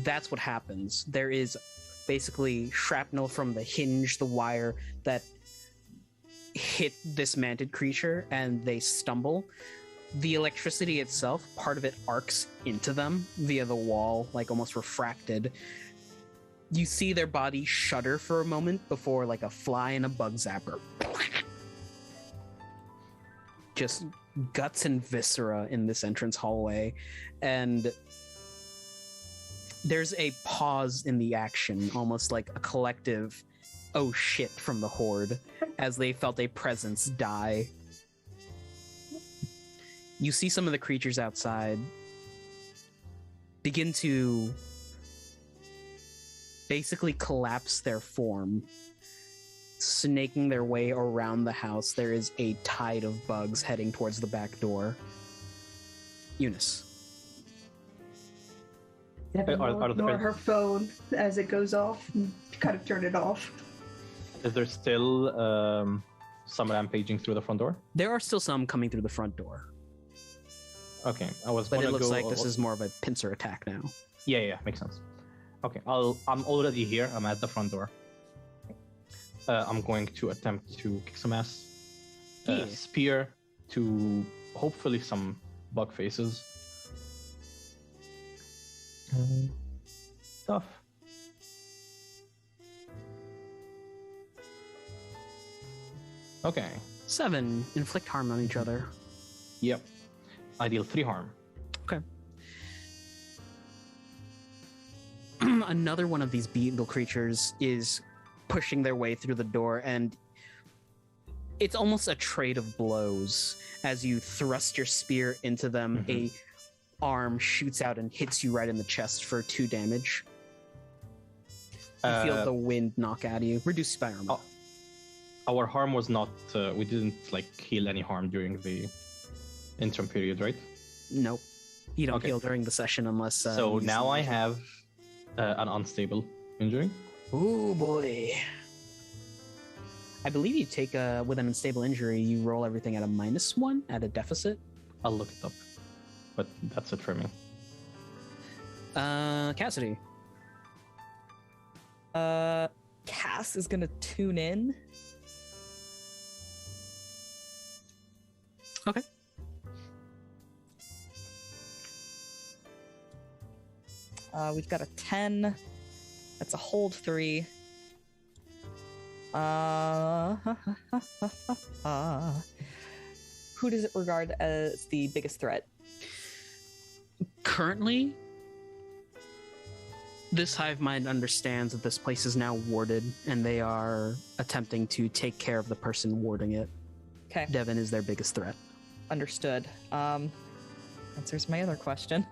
that's what happens. There is basically shrapnel from the hinge, the wire, that hit this manted creature, and they stumble. The electricity itself, part of it arcs into them via the wall, like almost refracted. You see their body shudder for a moment before, like a fly in a bug zapper, just guts and viscera in this entrance hallway. And there's a pause in the action, almost like a collective oh shit from the horde, as they felt a presence die. You see some of the creatures outside begin to basically collapse their form, snaking their way around the house. There is a tide of bugs heading towards the back door. Eunice. Devin will Are ignore her phone as it goes off and kind of turn it off. Is there still some rampaging through the front door? There are still some coming through the front door, Okay, I was. but it gonna looks go, like this is more of a pincer attack now. Yeah, makes sense. Okay, I'm already here. I'm at the front door. I'm going to attempt to kick some ass. Yeah. Spear to hopefully some bug faces. Stuff. Okay. 7. Inflict harm on each other. Yep. I deal 3 harm. Okay. Another one of these beetle creatures is pushing their way through the door, and it's almost a trade of blows. As you thrust your spear into them, a arm shoots out and hits you right in the chest for 2 damage. You feel the wind knock at you. Reduced by armor. Our harm was not. We didn't heal any harm during the interim period, right? Nope. You don't heal during the session unless. So now I have an unstable injury. Ooh boy. I believe you take with an unstable injury, you roll everything at a -1 at a deficit. I'll look it up, but that's it for me. Cassidy. Cass is gonna tune in. Okay. We've got a 10. That's a hold 3. Who does it regard as the biggest threat? Currently, this hive mind understands that this place is now warded, and they are attempting to take care of the person warding it. Okay. Devin is their biggest threat. Understood. Answers my other question.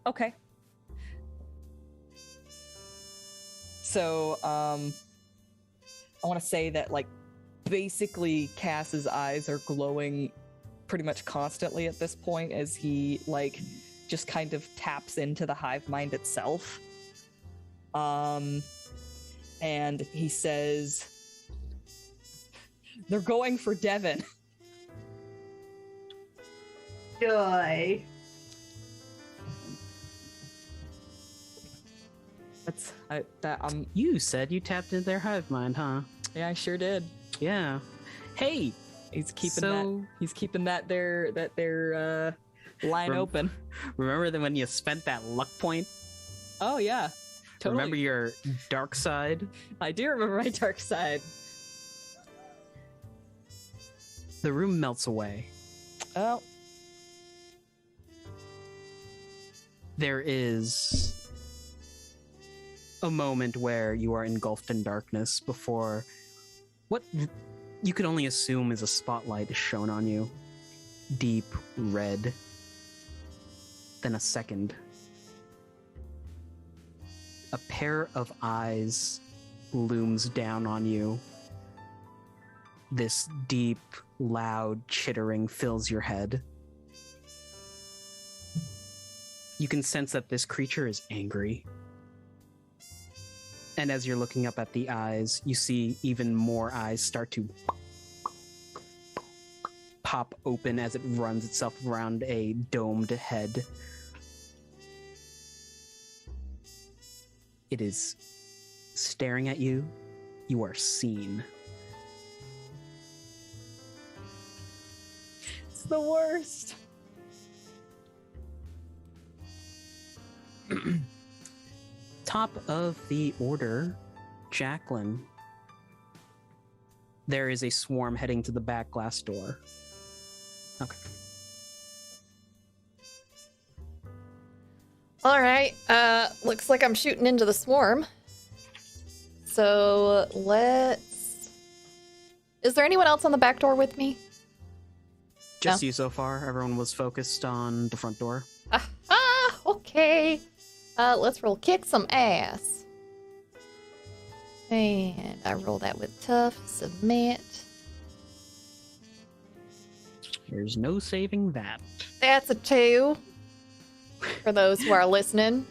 Okay. So, I want to say that, basically Cass's eyes are glowing pretty much constantly at this point as he, just kind of taps into the hive mind itself. And he says, "They're going for Devin." Joy. You said you tapped into their hive mind, huh? Yeah, I sure did. Yeah. Hey, He's keeping So- their line open. remember that when you spent that luck point? Oh yeah, totally. Remember your dark side? I do remember my dark side. The room melts away. Oh, There is a moment where you are engulfed in darkness before what you could only assume is a spotlight is shown on you. Deep red. Then a second. A pair of eyes looms down on you. This deep, loud chittering fills your head. You can sense that this creature is angry. And as you're looking up at the eyes, you see even more eyes start to pop open as it runs itself around a domed head. It is staring at you. You are seen. it's the worst. Top of the order, Jacqueline. There is a swarm heading to the back glass door. Okay. All right. Looks like I'm shooting into the swarm. So let's. Is there anyone else on the back door with me? Just you so far. Everyone was focused on the front door. Okay. Let's roll kick some ass. And I roll that with tough. Submit. There's no saving that. That's a 2. For those who are listening.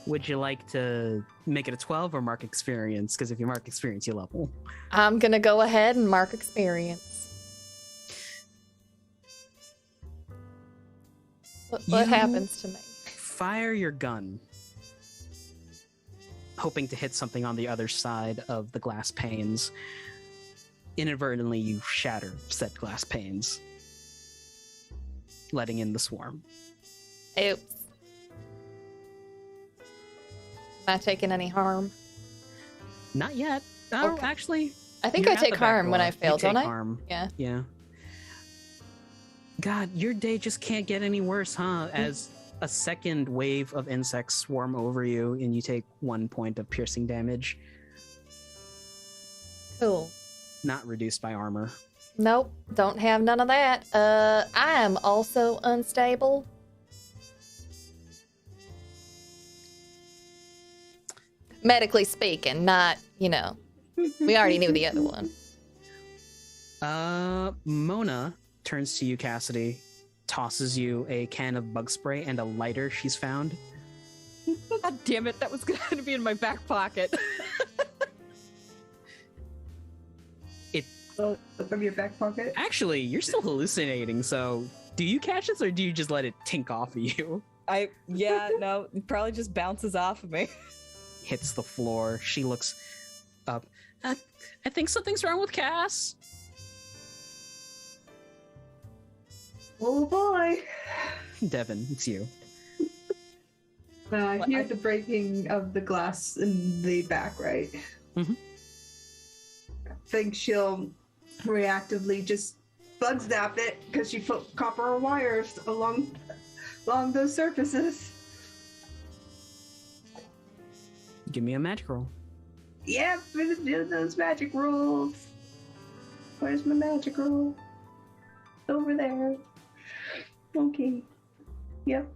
Would you like to make it a 12 or mark experience? Because if you mark experience, you level. I'm gonna go ahead and mark experience. What happens to me? Fire your gun, hoping to hit something on the other side of the glass panes. Inadvertently, you shatter said glass panes, letting in the swarm. Oops. Am I taking any harm? Not yet. Oh, Okay. actually, I think you're I at take the back harm when door. I fail, You take don't I? harm. Yeah. Yeah. God, your day just can't get any worse, huh? As a second wave of insects swarm over you and you take 1 point of piercing damage, Cool. not reduced by armor. Nope, don't have none of that. I am also unstable. Medically speaking, not, we already knew the other one. Mona turns to you, Cassidy, tosses you a can of bug spray and a lighter she's found. God damn it, that was going to be in my back pocket. From your back pocket. Actually, you're still hallucinating, so do you catch this or do you just let it tink off of you? No, it probably just bounces off of me. Hits the floor. She looks up. I think something's wrong with Cass. Oh boy. Devin, it's you. I hear the breaking of the glass in the back, right? Mhm. I think she'll reactively just bug snap it because she put copper wires along those surfaces. Give me a magic roll. Yep, we're gonna do those magic rolls. Where's my magic roll? Over there. Okay. Yep.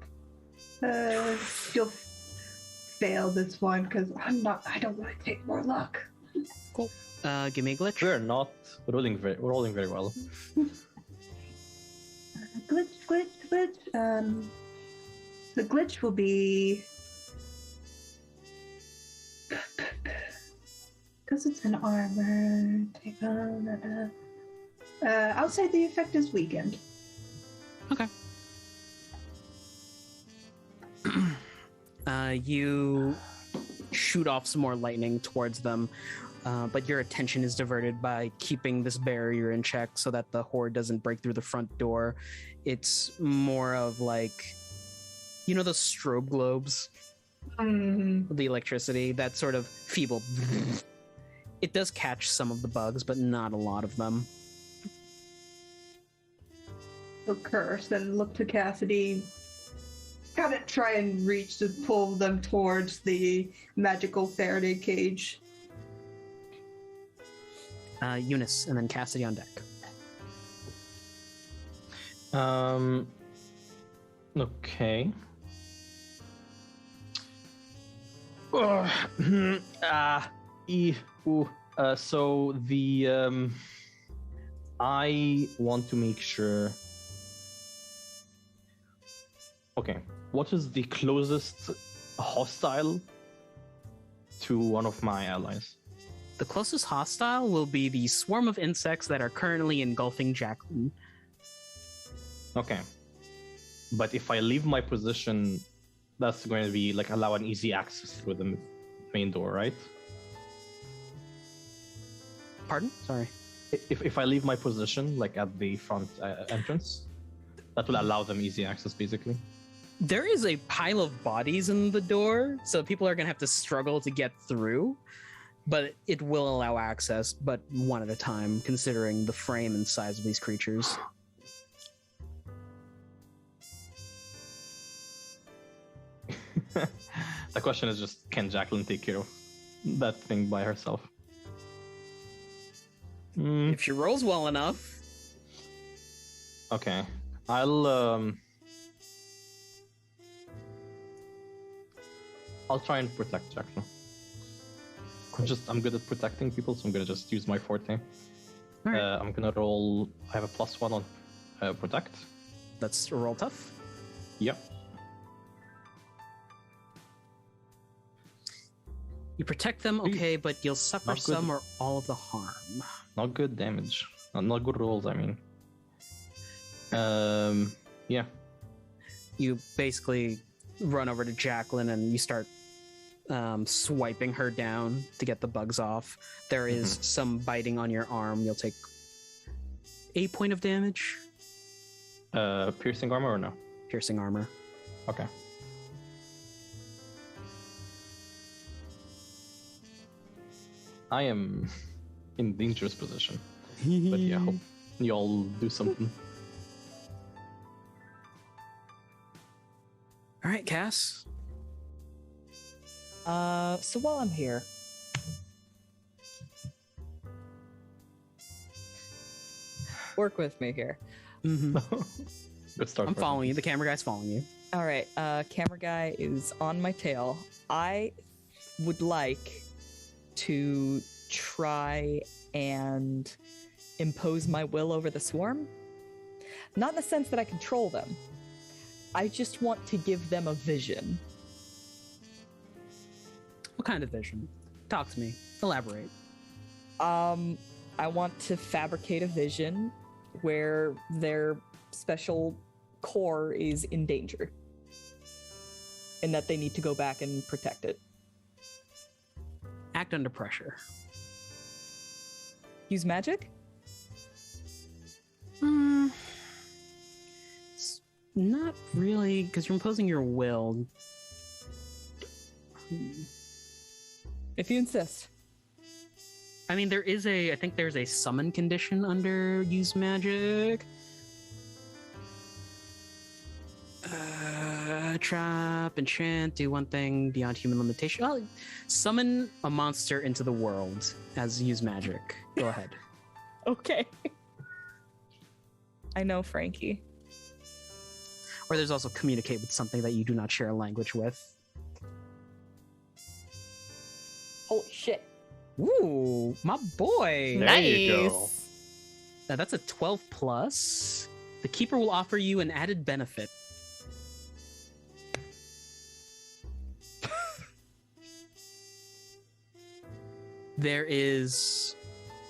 She'll fail this one because I don't want to take more luck. Cool. Give me a glitch. We're not rolling very well. Glitch. The glitch will be because it's an armor. Take on. I'll say the effect is weakened. Okay. You shoot off some more lightning towards them, but your attention is diverted by keeping this barrier in check so that the horde doesn't break through the front door. It's more of like, those strobe globes? Mm-hmm. The electricity, that sort of feeble. It does catch some of the bugs, but not a lot of them. He'll curse and look to Cassidy. Kind of try and reach to pull them towards the magical Faraday cage. Eunice, and then Cassidy on deck. Okay. So the I want to make sure. Okay, what is the closest hostile to one of my allies? The closest hostile will be the swarm of insects that are currently engulfing Jacqueline. Okay. But if I leave my position, that's going to be like allow an easy access through the main door, right? Pardon? Sorry. If I leave my position, like at the front entrance, that will allow them easy access, basically. There is a pile of bodies in the door, so people are going to have to struggle to get through, but it will allow access, but one at a time, considering the frame and size of these creatures. The question is just, can Jacqueline take care of that thing by herself? If she rolls well enough. Okay. I'll try and protect Jackson. I'm good at protecting people, so I'm gonna just use my forte. Alright. I'm gonna roll. I have a +1 on protect. Let's roll tough. Yep. You protect them, okay, but you'll suffer Not good. some or all of the harm. Not good damage. Not good rolls. I mean. Yeah. You basically run over to Jacqueline and you start swiping her down to get the bugs off. There is some biting on your arm. You'll take 8 point of damage. Piercing armor or no? Piercing armor. Okay. I am in dangerous position, but yeah, hope y'all do something. All right, Cass. So while I'm here, work with me here. Good start. I'm following you. The camera guy's following you. All right, camera guy is on my tail. I would like to try and impose my will over the swarm. Not in the sense that I control them. I just want to give them a vision. What kind of vision? Talk to me. Elaborate. I want to fabricate a vision where their special core is in danger. And that they need to go back and protect it. Act under pressure. Use magic? Not really, because you're imposing your will. If you insist. I mean, I think there's a summon condition under use magic. Trap, enchant, do one thing beyond human limitation. Oh, summon a monster into the world as use magic. Go ahead. Okay. I know, Frankie. Or there's also communicate with something that you do not share a language with. Holy shit. Ooh, my boy. There Nice. you go. Now that's a 12 plus. The keeper will offer you an added benefit. There is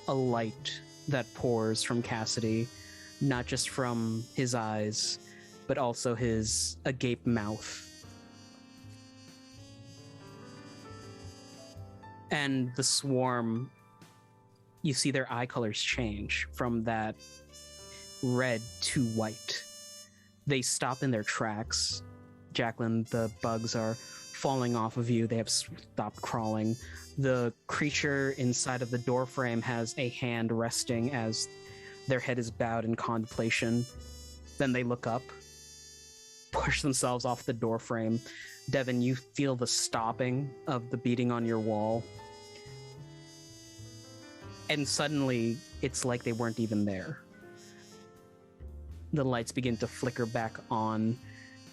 a light that pours from Cassidy, not just from his eyes, but also his agape mouth. And the swarm, you see their eye colors change from that red to white. They stop in their tracks. Jacqueline, the bugs are falling off of you. They have stopped crawling. The creature inside of the doorframe has a hand resting as their head is bowed in contemplation. Then they look up, push themselves off the doorframe. Devin, you feel the stopping of the beating on your wall. And suddenly, it's like they weren't even there. The lights begin to flicker back on.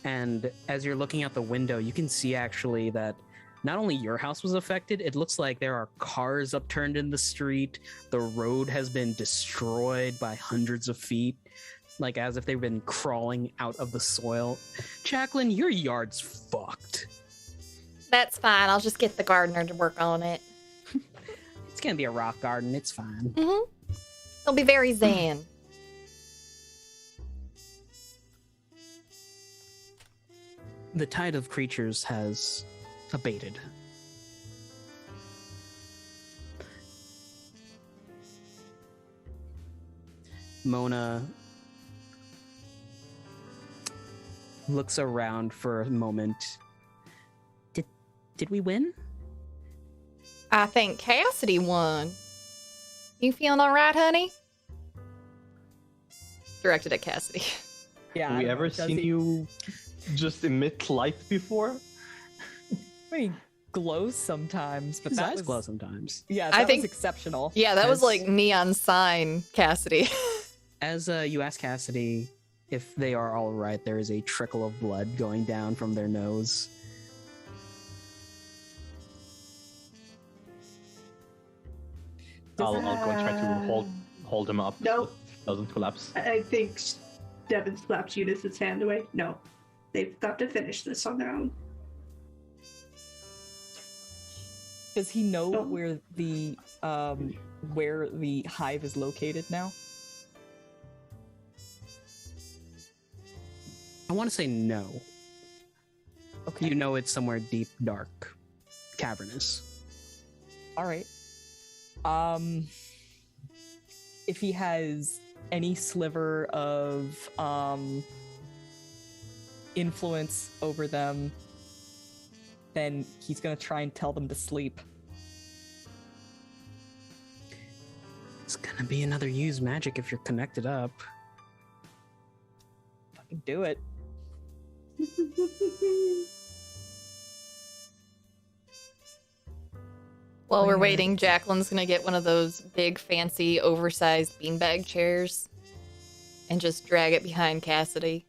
And as you're looking out the window, you can see actually that not only your house was affected, it looks like there are cars upturned in the street. The road has been destroyed by hundreds of feet, like as if they've been crawling out of the soil. Jacqueline, your yard's fucked. That's fine. I'll just get the gardener to work on it. It's gonna be a rock garden. It's fine. Mm-hmm. It'll be very zen. The tide of creatures has abated. Mona looks around for a moment. Did we win? I think Cassidy won. You feeling all right, honey? Directed at Cassidy. Yeah. Have we ever seen you just emit light before? I mean, glows sometimes, but His that eyes was glow sometimes. Yeah, I that think- was exceptional. Yeah, that was As- like neon sign Cassidy. As you ask Cassidy, If they are all right, there is a trickle of blood going down from their nose. I'll go and try to hold him up. Nope. So it doesn't collapse. I think Devin slapped Eunice's hand away. No, they've got to finish this on their own. Does he know Oh. where the hive is located now? I want to say no. Okay. You know it's somewhere deep, dark, cavernous. All right. If he has any sliver of influence over them, then he's gonna try and tell them to sleep. It's gonna be another use magic if you're connected up. Fucking do it. While we're waiting, Jacqueline's gonna get one of those big, fancy, oversized beanbag chairs and just drag it behind Cassidy.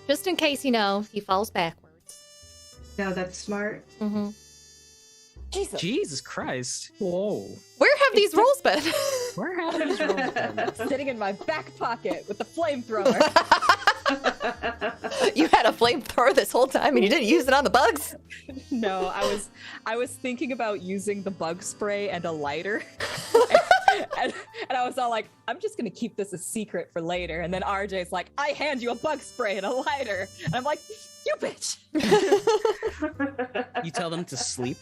Just in case, he falls backwards. No, that's smart. Mm-hmm. Jesus. Jesus Christ. Whoa. Where have these rolls been? Where have these rolls been? Sitting in my back pocket with the flamethrower. You had a flamethrower this whole time and you didn't use it on the bugs? No, I was thinking about using the bug spray and a lighter. and I was all like, I'm just gonna keep this a secret for later. And then RJ's like, I hand you a bug spray and a lighter. And I'm like, you bitch. You tell them to sleep.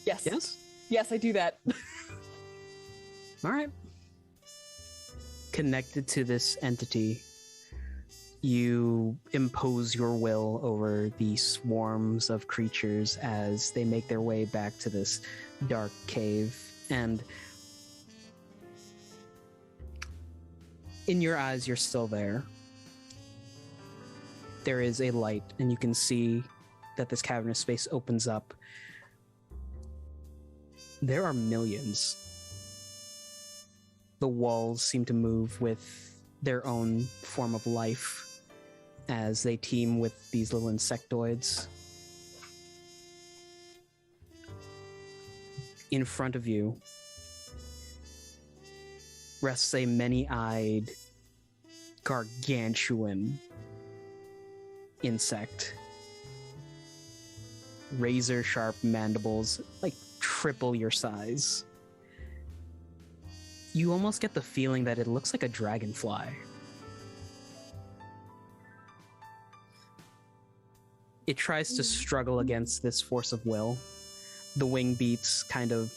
Yes. Yes? Yes, I do that. All right. Connected to this entity, you impose your will over the swarms of creatures as they make their way back to this dark cave. And in your eyes, you're still there. There is a light, and you can see that this cavernous space opens up. There are millions. The walls seem to move with their own form of life as they teem with these little insectoids. In front of you rests a many-eyed, gargantuan insect. Razor-sharp mandibles, like triple your size. You almost get the feeling that it looks like a dragonfly. It tries to struggle against this force of will. The wing beats kind of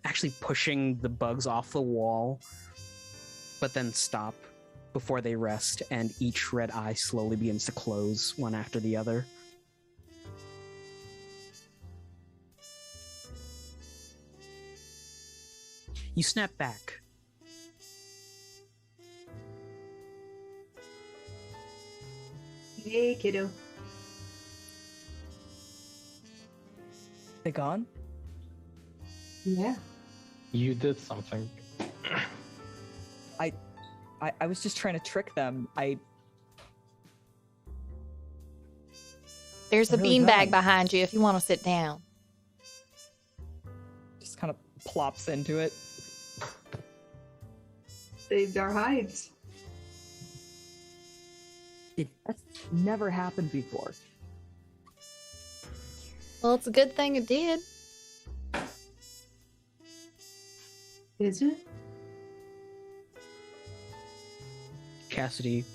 actually pushing the bugs off the wall, but then stop before they rest, and each red eye slowly begins to close one after the other. You snap back. Hey, kiddo. They gone? Yeah. You did something. I was just trying to trick them. There's a Really beanbag good. behind you if you want to sit down. Just kind of plops into it. Saved our hides. That's never happened before. Well, it's a good thing it did. Is it? Cassidy,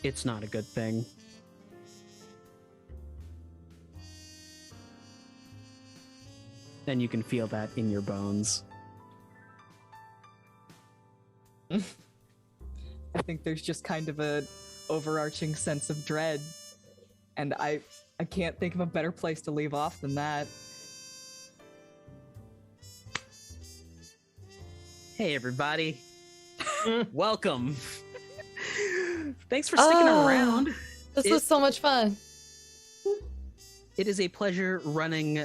it's not a good thing. And you can feel that in your bones. I think there's just kind of a overarching sense of dread. And I can't think of a better place to leave off than that. Hey, everybody. Welcome. Thanks for sticking around. This was so much fun. It is a pleasure running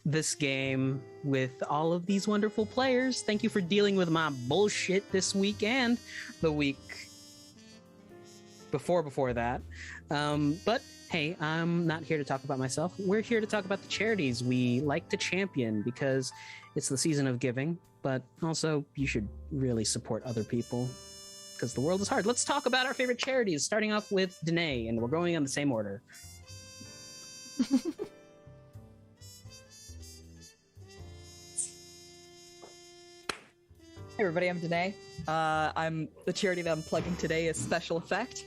this game with all of these wonderful players. Thank you for dealing with my bullshit this week and the week before that. But hey, I'm not here to talk about myself. We're here to talk about the charities we like to champion because it's the season of giving, but also you should really support other people because the world is hard. Let's talk about our favorite charities, starting off with Danae, and we're going in the same order. Hey everybody, I'm Danae. I'm the charity that I'm plugging today is Special Effect.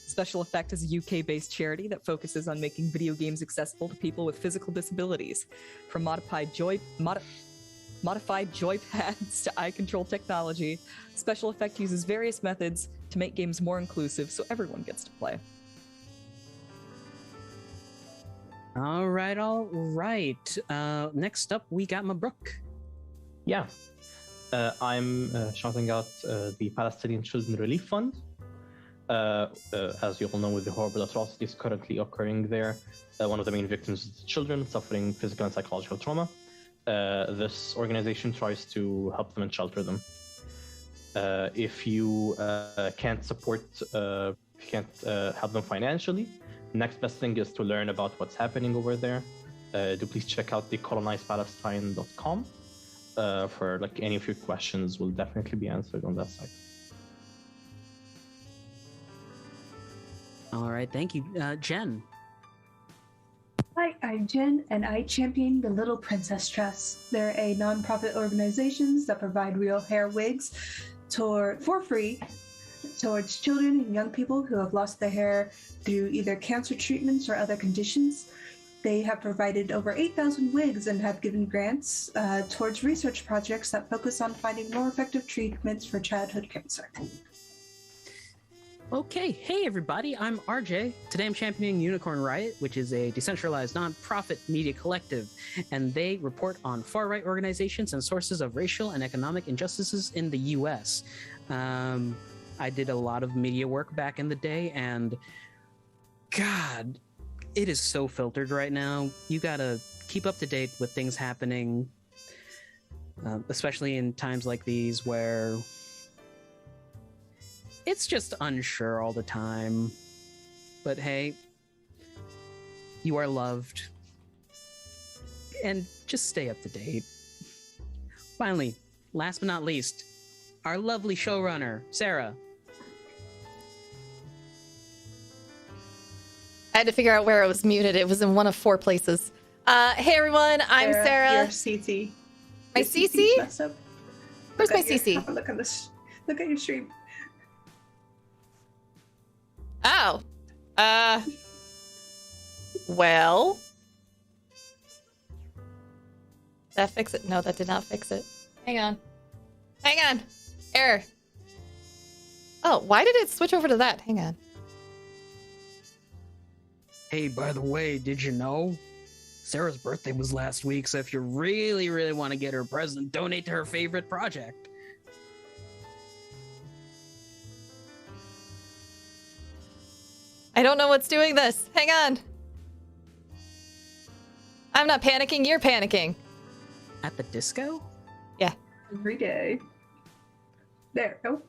Special Effect is a UK-based charity that focuses on making video games accessible to people with physical disabilities, from modified joypads to eye control technology. Special Effect uses various methods to make games more inclusive so everyone gets to play. All right. Next up, we got Mabruk. Yeah. I'm shouting out the Palestinian Children Relief Fund. As you all know, with the horrible atrocities currently occurring there, one of the main victims is children suffering physical and psychological trauma. This organization tries to help them and shelter them. If you can't support, help them financially, next best thing is to learn about what's happening over there. Do please check out thecolonizedpalestine.com. For like any of your questions will definitely be answered on that site. All right, thank you. Jen. Hi, I'm Jen, and I champion the Little Princess Trust. They're a non-profit organization that provide real hair wigs for free towards children and young people who have lost their hair through either cancer treatments or other conditions. They have provided over 8,000 wigs and have given grants towards research projects that focus on finding more effective treatments for childhood cancer. Okay, hey everybody, I'm RJ. Today I'm championing Unicorn Riot, which is a decentralized non-profit media collective, and they report on far-right organizations and sources of racial and economic injustices in the US. I did a lot of media work back in the day, and God, it is so filtered right now. You gotta keep up to date with things happening, especially in times like these where it's just unsure all the time. But hey, you are loved. And just stay up to date. Finally, last but not least, our lovely showrunner, Sarah. I had to figure out where it was muted. It was in one of 4 places. Hey everyone, I'm Sarah. Your CC. My Your CC's CC? messed up. Where's my Look at CC? your- Look on this. Look at your stream. Oh. Well. That fix it? No, that did not fix it. Hang on. Error. Oh, why did it switch over to that? Hang on. Hey, by the way, did you know? Sarah's birthday was last week, so if you really, really want to get her a present, donate to her favorite project. I don't know what's doing this. Hang on. I'm not panicking, you're panicking. At the disco? Yeah. Every day. There. Oh.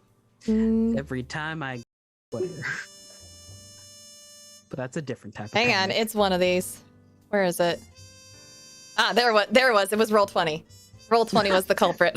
Every time I whatever. But that's a different type of Hang on, panic. it's one of these. Where is it? Ah, there it was. It was Roll20. Roll20 was the culprit.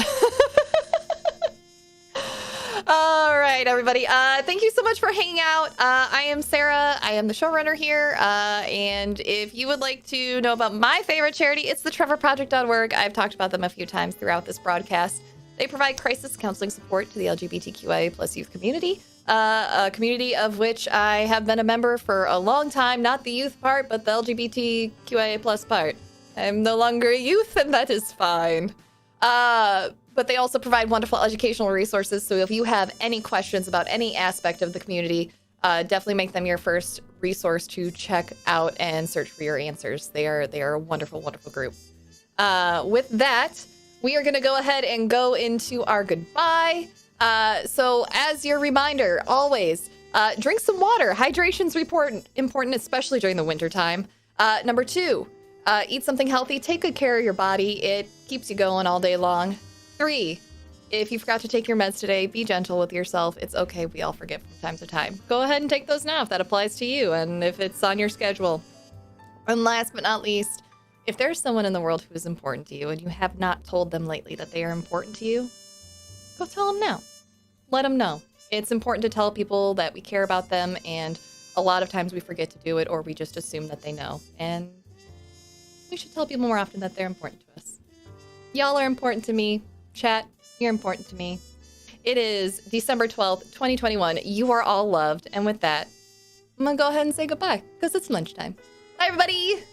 All right, everybody. Thank you so much for hanging out. I am Sarah. I am the showrunner here. And if you would like to know about my favorite charity, it's the trevorproject.org. I've talked about them a few times throughout this broadcast. They provide crisis counseling support to the LGBTQIA plus youth community, a community of which I have been a member for a long time. Not the youth part, but the LGBTQIA plus part. I'm no longer a youth, and that is fine. But they also provide wonderful educational resources. So if you have any questions about any aspect of the community, definitely make them your first resource to check out and search for your answers. They are a wonderful, wonderful group. With that, we are going to go ahead and go into our goodbye. So as your reminder, always drink some water. Hydration's important, especially during the winter time. Number 2, Eat something healthy. Take good care of your body. It keeps you going all day long. 3, if you forgot to take your meds today, be gentle with yourself. It's okay. We all forget from time to time. Go ahead and take those now if that applies to you and if it's on your schedule. And last but not least, if there's someone in the world who is important to you and you have not told them lately that they are important to you, go tell them now. Let them know. It's important to tell people that we care about them, and a lot of times we forget to do it or we just assume that they know. And we should tell people more often that they're important to us. Y'all are important to me. Chat, you're important to me. It is December 12th, 2021. You are all loved. And with that, I'm going to go ahead and say goodbye because it's lunchtime. Bye, everybody.